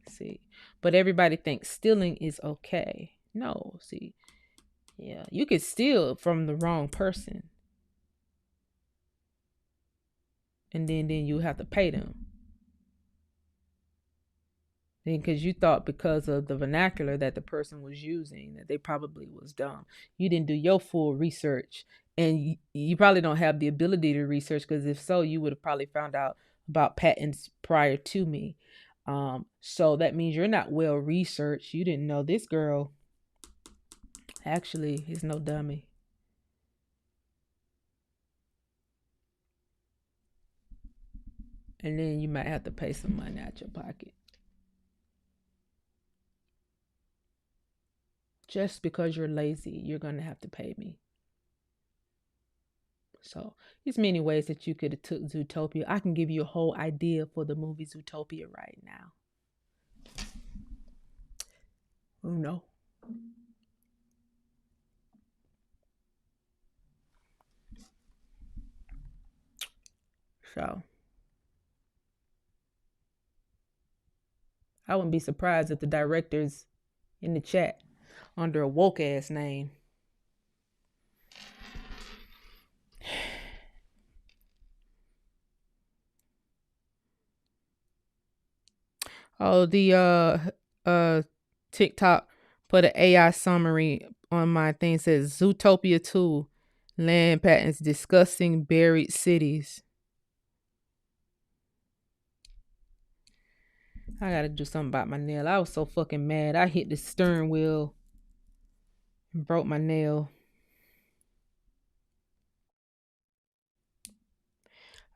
See. But everybody thinks stealing is okay. No, see. Yeah, you could steal from the wrong person. And then you have to pay them. Then because you thought because of the vernacular that the person was using, that they probably was dumb. You didn't do your full research. And you probably don't have the ability to research, because if so, you would have probably found out about patents prior to me. So that means you're not well researched. You didn't know this girl actually is no dummy. And then you might have to pay some money out your pocket. Just because you're lazy, you're going to have to pay me. So there's many ways that you could have took Zootopia. I can give you a whole idea for the movie Zootopia right now. Oh no. So I wouldn't be surprised if the director's in the chat under a woke ass name. Oh, the TikTok put an AI summary on my thing. It says Zootopia 2 land patents discussing buried cities. I gotta do something about my nail. I was so fucking mad. I hit the steering wheel and broke my nail.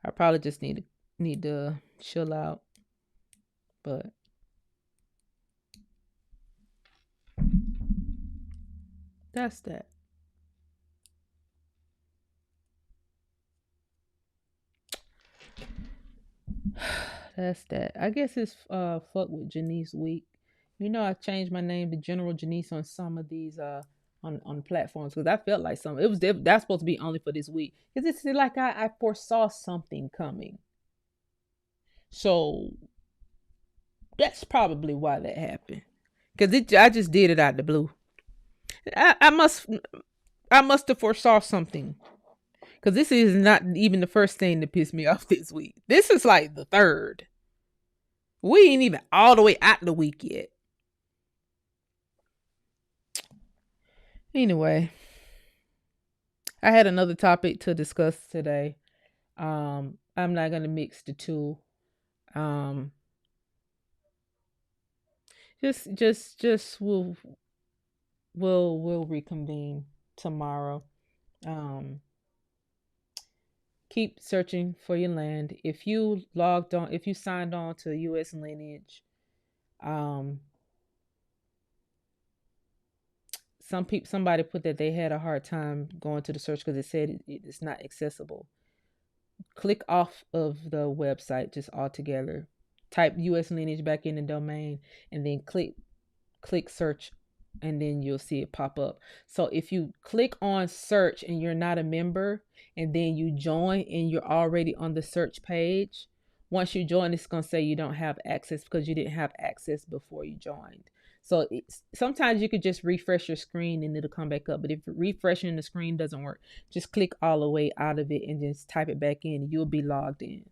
I probably just need to chill out. But that's that. That's that. I guess it's fuck with Janice week. You know, I changed my name to General Janice on some of these on platforms because I felt like that's supposed to be only for this week, because it's like I foresaw something coming. So that's probably why that happened, because I just did it out the blue. I must have foresaw something, because this is not even the first thing that pissed me off this week. This is like the third. We ain't even all the way out the week yet. Anyway, I had another topic to discuss today. I'm not gonna mix the two. Just we'll reconvene tomorrow. Keep searching for your land. If you signed on to US Lineage, somebody put that they had a hard time going to the search because it said it's not accessible. Click off of the website just altogether. Type US Lineage back in the domain and then click search and then you'll see it pop up. So if you click on search and you're not a member, and then you join and you're already on the search page, once you join, it's going to say you don't have access because you didn't have access before you joined. So sometimes you could just refresh your screen and it'll come back up. But if refreshing the screen doesn't work, just click all the way out of it and just type it back in. You'll be logged in.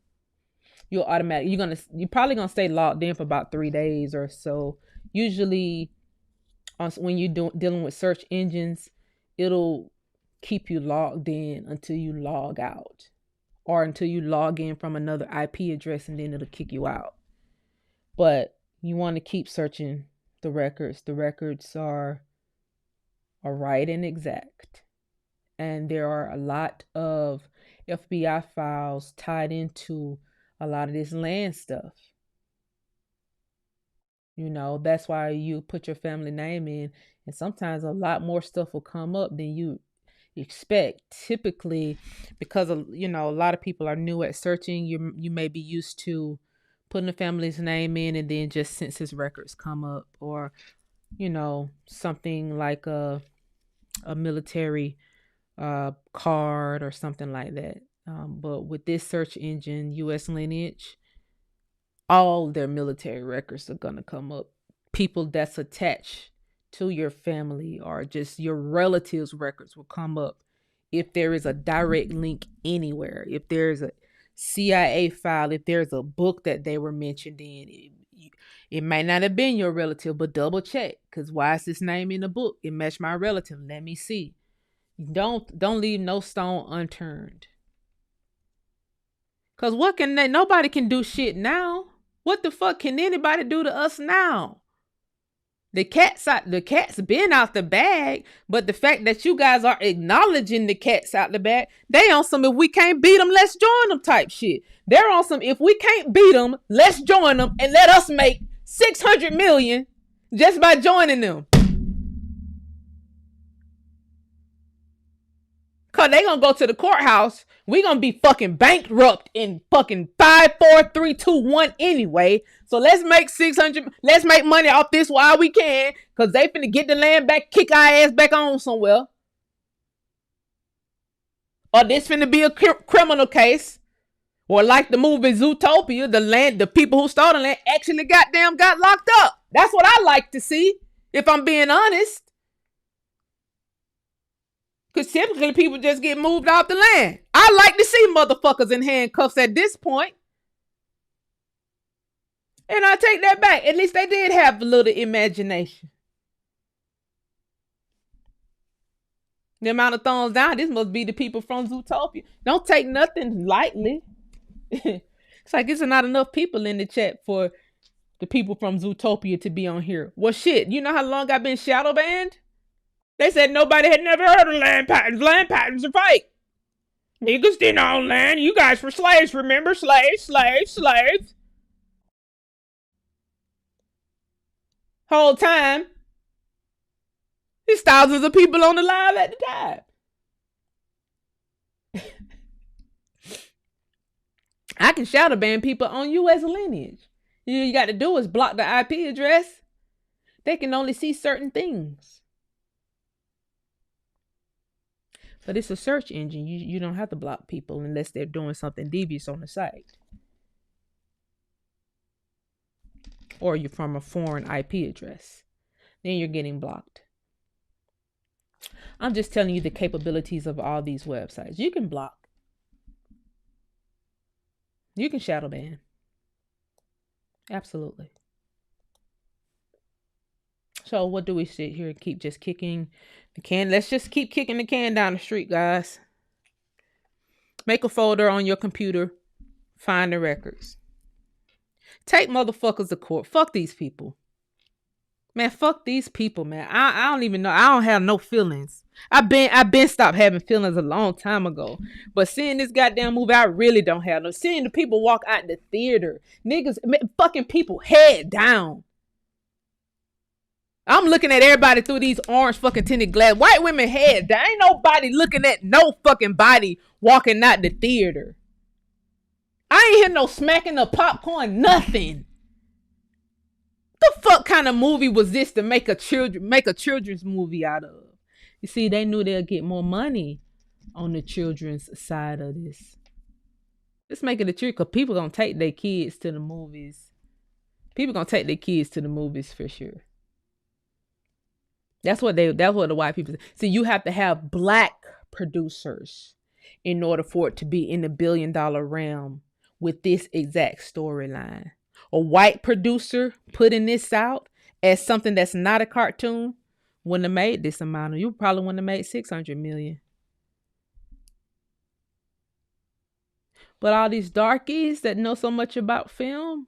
You're probably gonna stay logged in for about 3 days or so. Usually, when you're dealing with search engines, it'll keep you logged in until you log out, or until you log in from another IP address, and then it'll kick you out. But you want to keep searching the records. The records are right and exact, and there are a lot of FBI files tied into a lot of this land stuff. That's why you put your family name in, and sometimes a lot more stuff will come up than you expect. Typically, because a lot of people are new at searching, you may be used to putting a family's name in and then just census records come up, or something like a military card or something like that. But with this search engine, US Lineage, all their military records are going to come up. People that's attached to your family or just your relatives' records will come up if there is a direct link anywhere. If there's a CIA file, if there's a book that they were mentioned in, it might not have been your relative, but double check, because why is this name in the book? It matched my relative. Let me see. Don't leave no stone unturned. Cause nobody can do shit now. What the fuck can anybody do to us now? The cat's been out the bag, but the fact that you guys are acknowledging the cat's out the bag, they on some if we can't beat them, let's join them type shit. They're on some if we can't beat them, let's join them and let us make $600 million just by joining them. Cause they gonna go to the courthouse. We gonna be fucking bankrupt in fucking 5, 4, 3, 2, 1 anyway. So let's make 600. Let's make money off this while we can. Cause they finna get the land back, kick our ass back on somewhere. Or this finna be a criminal case. Or like the movie Zootopia, the people who stole the land actually got locked up. That's what I like to see, if I'm being honest. Because typically people just get moved off the land. I like to see motherfuckers in handcuffs at this point. And I take that back. At least they did have a little imagination. The amount of thumbs down, this must be the people from Zootopia. Don't take nothing lightly. It's like it's not enough people in the chat for the people from Zootopia to be on here. Well, shit, you know how long I've been shadow banned? They said nobody had never heard of land patents. Land patents are fake. Niggas didn't own land. You guys were slaves, remember? Slaves. Whole time, there's thousands of people on the live at the time. I can shadow ban people on US Lineage. You got to do is block the IP address. They can only see certain things. But it's a search engine. You don't have to block people unless they're doing something devious on the site. Or you're from a foreign IP address. Then you're getting blocked. I'm just telling you the capabilities of all these websites. You can block. You can shadow ban. Absolutely. So what do we sit here and keep just kicking the can? Let's just keep kicking the can down the street, guys. Make a folder on your computer. Find the records. Take motherfuckers to court. Fuck these people. Man, fuck these people, man. I don't even know. I don't have no feelings. I've been stopped having feelings a long time ago. But seeing this goddamn movie, I really don't have no. Seeing the people walk out the theater. Niggas, fucking people head down. I'm looking at everybody through these orange fucking tinted glass. White women head down. Ain't nobody looking at no fucking body walking out the theater. I ain't hear no smacking of popcorn, nothing. The fuck kind of movie was this to make a children's movie out of? You see, they knew they'd get more money on the children's side of this. Let's make it a treat because people gonna take their kids to the movies. People gonna take their kids to the movies for sure. That's what the white people say. See, you have to have black producers in order for it to be in the $1 billion realm with this exact storyline. A white producer putting this out as something that's not a cartoon wouldn't have made this amount. You probably wouldn't have made 600 million. But all these darkies that know so much about film,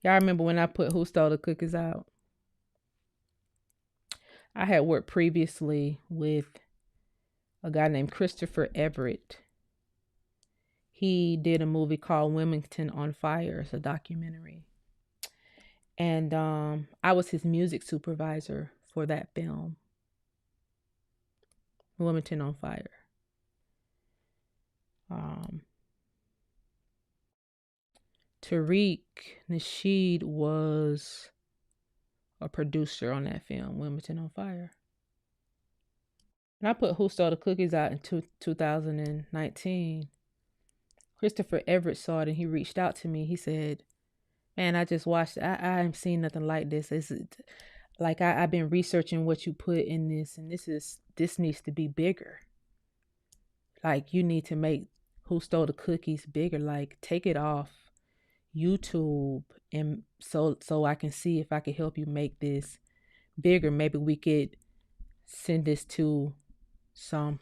y'all remember when I put Who Stole the Cookies out? I had worked previously with a guy named Christopher Everett. He did a movie called Wilmington on Fire. It's a documentary. And I was his music supervisor for that film, Wilmington on Fire. Tariq Nasheed was a producer on that film, Wilmington on Fire. And I put Who Stole the Cookies out in 2019. Christopher Everett saw it and he reached out to me. He said, man, I just watched it. I haven't seen nothing like this. It's like I've been researching what you put in this, and this needs to be bigger. Like, you need to make Who Stole the Cookies bigger. Like, take it off YouTube, and so I can see if I can help you make this bigger. Maybe we could send this to some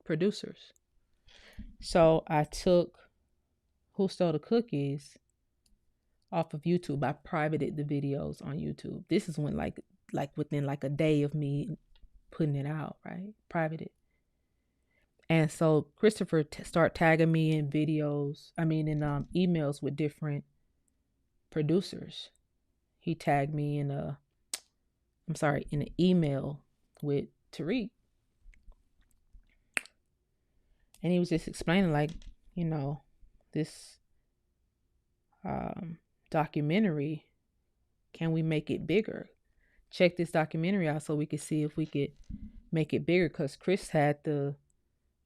producers. So I took Who Stole the Cookies off of YouTube. I privated the videos on YouTube. This is when like within like a day of me putting it out, right? Privated. And so Christopher start tagging me in videos. I mean, in emails with different producers. He tagged me in an email with Tariq. And he was just explaining, like, you know, this documentary, can we make it bigger? Check this documentary out so we could see if we could make it bigger, because Chris had the,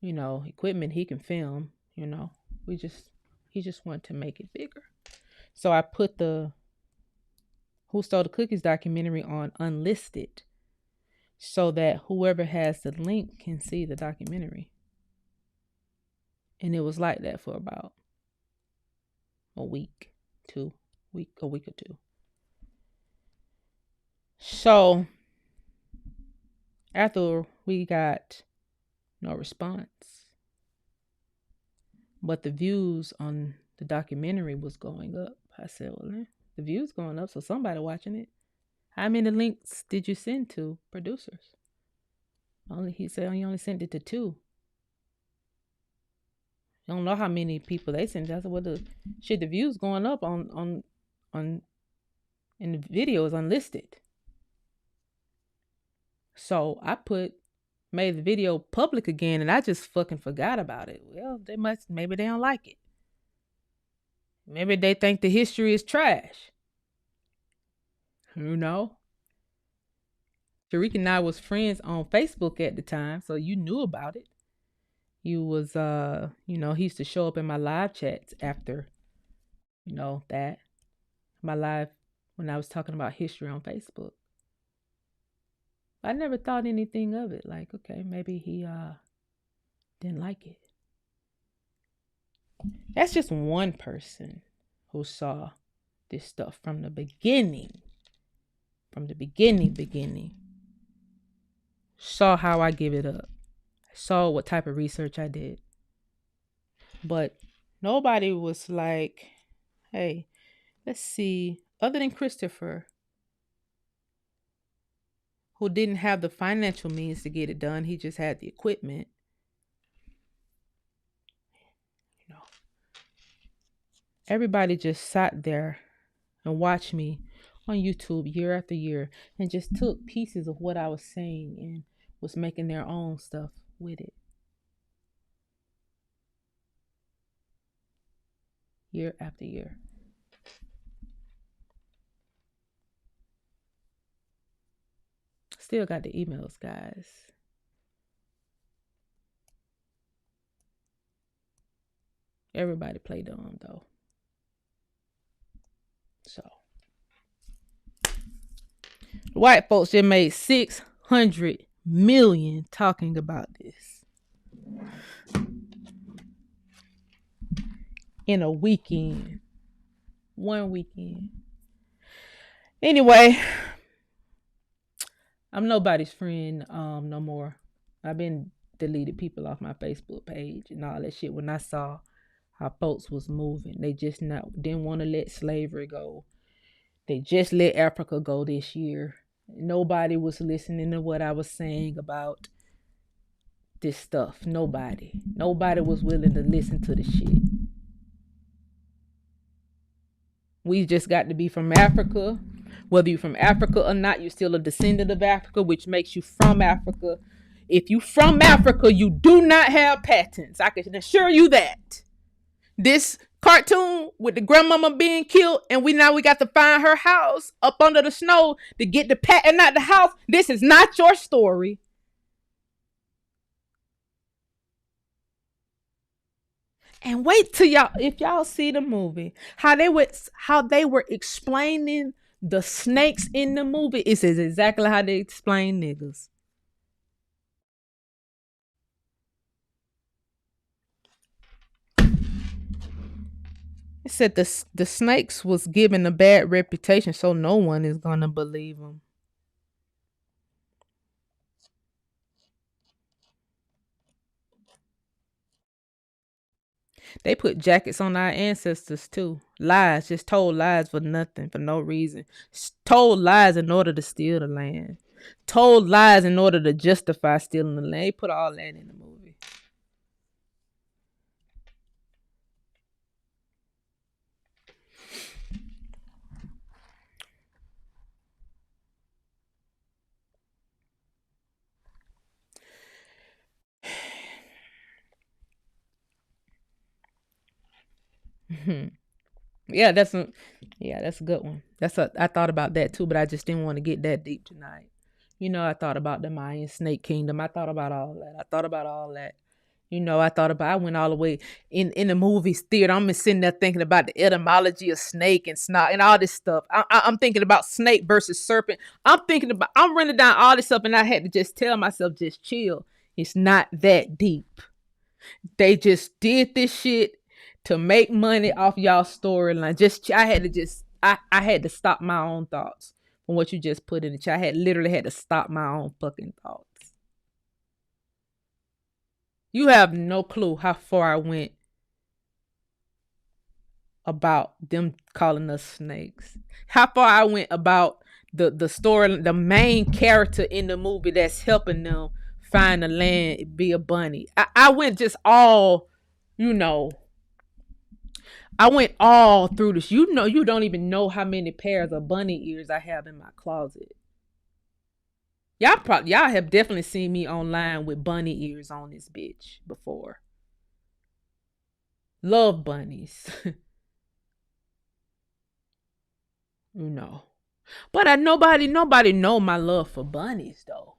you know, equipment, he can film, you know. He just wanted to make it bigger. So I put the Who Stole the Cookies documentary on unlisted so that whoever has the link can see the documentary. And it was like that for about a week or two. So after we got no response, but the views on the documentary was going up, I said, well, the views going up, so somebody watching it. How many links did you send to producers? He said he only sent it to 2. I don't know how many people they sent. I said, well, the views going up on in the video is unlisted. So I made the video public again, and I just fucking forgot about it. Well, maybe they don't like it. Maybe they think the history is trash. You know? Tariq and I was friends on Facebook at the time, so you knew about it. You was, you know, he used to show up in my live chats after, you know, that. My live, when I was talking about history on Facebook. I never thought anything of it. Like, okay, maybe he didn't like it. That's just one person who saw this stuff from the beginning. From the beginning. Saw how I give it up. Saw what type of research I did. But nobody was like, hey, let's see, other than Christopher, who didn't have the financial means to get it done. He just had the equipment. You know, everybody just sat there and watched me on YouTube year after year and just took pieces of what I was saying and was making their own stuff with it. Year after year. Still got the emails, guys. Everybody play dumb though. So white folks just made 600 million talking about this in a weekend. One weekend. Anyway, I'm nobody's friend no more. I've been deleted people off my Facebook page and all that shit when I saw how folks was moving. They just didn't want to let slavery go. They just let Africa go this year. Nobody was listening to what I was saying about this stuff. Nobody was willing to listen to the shit. We just got to be from Africa. Whether you're from Africa or not, you're still a descendant of Africa, which makes you from Africa. If you from Africa, you do not have patents. I can assure you that. This cartoon with the grandmama being killed and we got to find her house up under the snow to get the patent out the house. This is not your story. And wait till if y'all see the movie, how they were explaining the snakes in the movie. It says exactly how they explain niggas. It said the snakes was given a bad reputation, so no one is gonna believe them. They put jackets on our ancestors too. Lies, just told lies for nothing, for no reason. Told lies in order to steal the land. Told lies in order to justify stealing the land. They put all that in the movie. Yeah, that's a good one. I thought about that too, but I just didn't want to get that deep tonight. I thought about the Mayan snake kingdom. I thought about all that. I went all the way in the movies theater. I'm sitting there thinking about the etymology of snake and snot and all this stuff. I'm thinking about snake versus serpent. I'm running down all this stuff, and I had to just tell myself, just chill. It's not that deep. They just did this shit to make money off y'all storyline. I had to stop my own thoughts from what you just put in the chat. I literally had to stop my own fucking thoughts. You have no clue how far I went about them calling us snakes. How far I went about the story, the main character in the movie that's helping them find the land, be a bunny. I went just all, I went all through this. You don't even know how many pairs of bunny ears I have in my closet. Y'all have definitely seen me online with bunny ears on this bitch before. Love bunnies. But nobody know my love for bunnies though.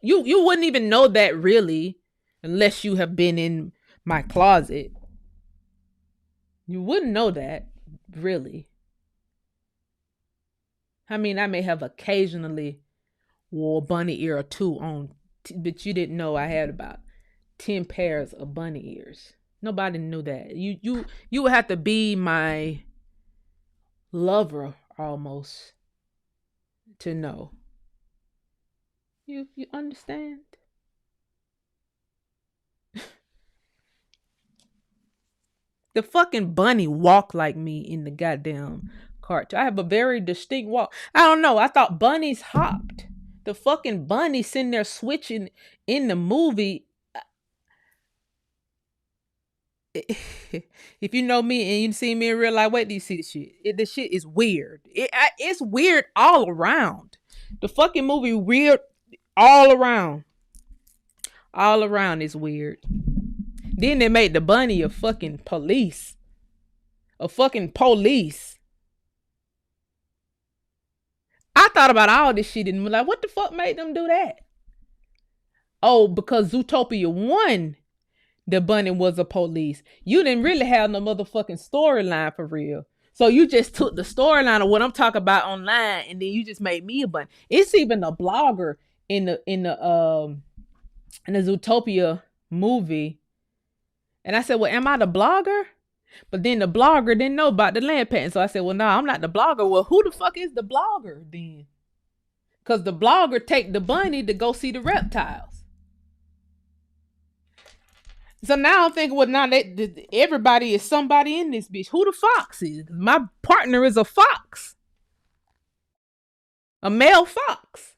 You wouldn't even know that really unless you have been in my closet. You wouldn't know that really. I mean, I may have occasionally wore a bunny ear or two on, but you didn't know I had about 10 pairs of bunny ears. Nobody knew that. You would have to be my lover almost to know. You understand? The fucking bunny walk like me in the goddamn cartoon. I have a very distinct walk. I don't know. I thought bunnies hopped. The fucking bunny sitting there switching in the movie. If you know me and you see me in real life, wait till you see the shit. The shit is weird. It's weird all around. The fucking movie weird all around. All around is weird. Then they made the bunny a fucking police. A fucking police. I thought about all this shit and was like, what the fuck made them do that? Oh, because Zootopia 1, the bunny was a police. You didn't really have no motherfucking storyline for real. So you just took the storyline of what I'm talking about online and then you just made me a bunny. It's even a blogger in the Zootopia movie. And I said, well, am I the blogger? But then the blogger didn't know about the land patent. So I said, well, no, I'm not the blogger. Well, who the fuck is the blogger then? Because the blogger take the bunny to go see the reptiles. So now I'm thinking, well, now everybody is somebody in this bitch. Who the fox is? My partner is a fox. A male fox.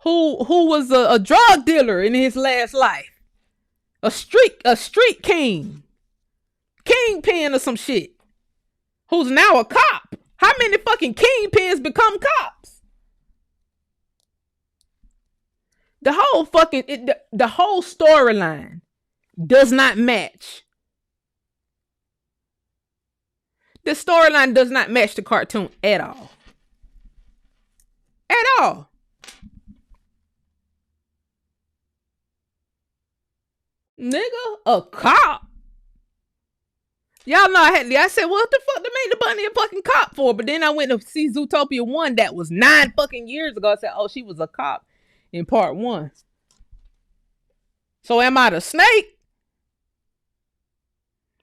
Who was a drug dealer in his last life. A street king. Kingpin or some shit. Who's now a cop. How many fucking kingpins become cops? The whole fucking, the whole storyline does not match. The storyline does not match the cartoon at all. At all. Nigga, a cop. Y'all know I said, what the fuck they made the bunny a fucking cop for? But then I went to see Zootopia 1 that was 9 fucking years ago. I said, oh, she was a cop in part 1. So am I the snake?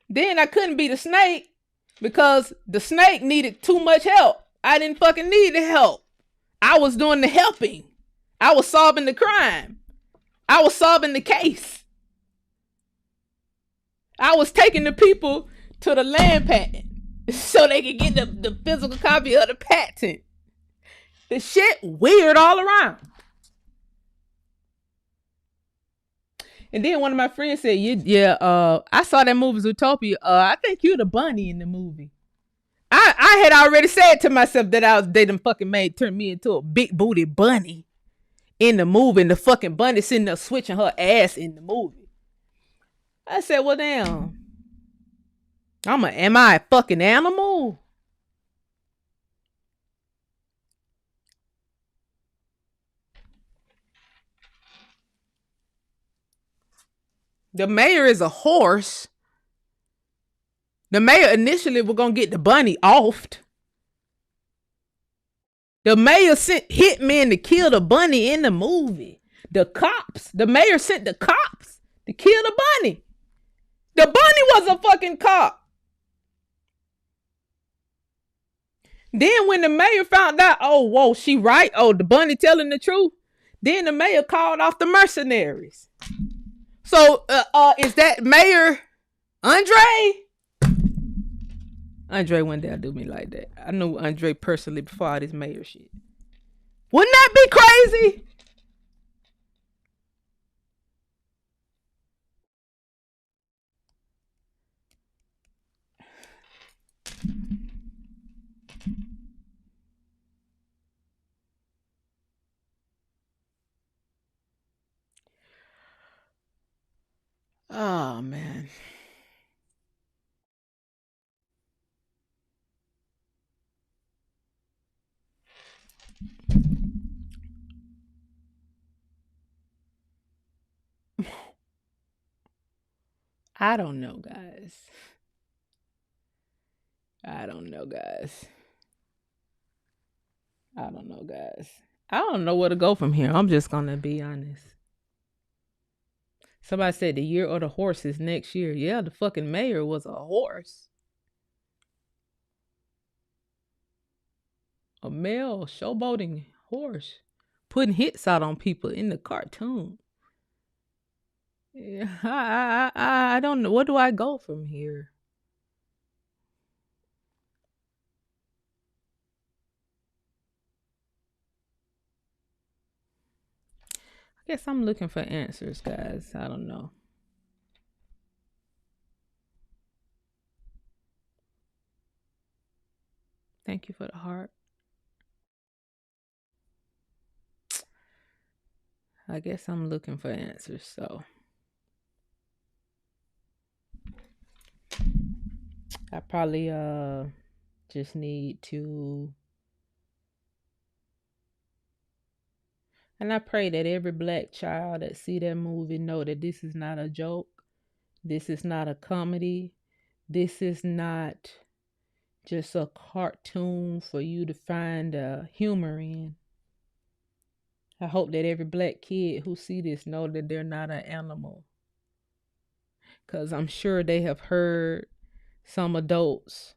Then I couldn't be the snake because the snake needed too much help. I didn't fucking need the help. I was doing the helping. I was solving the crime. I was solving the case. I was taking the people to the land patent so they could get the physical copy of the patent. The shit weird all around. And then one of my friends said, I saw that movie Zootopia. I think you're the bunny in the movie. I had already said to myself that they done fucking turned me into a big booty bunny in the movie, and the fucking bunny sitting there switching her ass in the movie. I said, well, damn. Am I a fucking animal? The mayor is a horse. The mayor initially was gonna get the bunny offed. The mayor sent hitmen to kill the bunny in the movie. The mayor sent the cops to kill the bunny. The bunny was a fucking cop. Then when the mayor found out, oh, whoa, she right. Oh, the bunny telling the truth. Then the mayor called off the mercenaries. So, is that Mayor Andre? Andre wouldn't dare do me like that. I knew Andre personally before all this mayor shit. Wouldn't that be crazy? Oh, man. I don't know, guys. I don't know, guys. I don't know where to go from here. I'm just going to be honest. Somebody said the year of the horse is next year. Yeah, the fucking mayor was a horse. A male showboating horse. Putting hits out on people in the cartoon. Yeah, I don't know. Where do I go from here? I guess I'm looking for answers, guys. I don't know. Thank you for the heart. I guess I'm looking for answers, so I probably just need to, and I pray that every black child that see that movie know that this is not a joke. This is not a comedy. This is not just a cartoon for you to find humor in. I hope that every black kid who see this know that they're not an animal. Because I'm sure they have heard some adults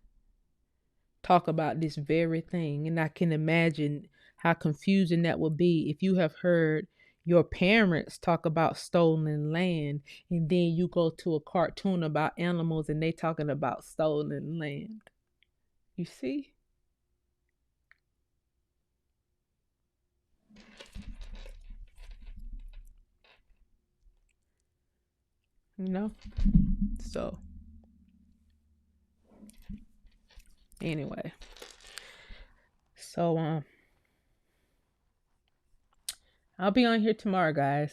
talk about this very thing. And I can imagine how confusing that would be if you have heard your parents talk about stolen land and then you go to a cartoon about animals and they talking about stolen land. You see? You know? So, anyway. So, I'll be on here tomorrow, guys.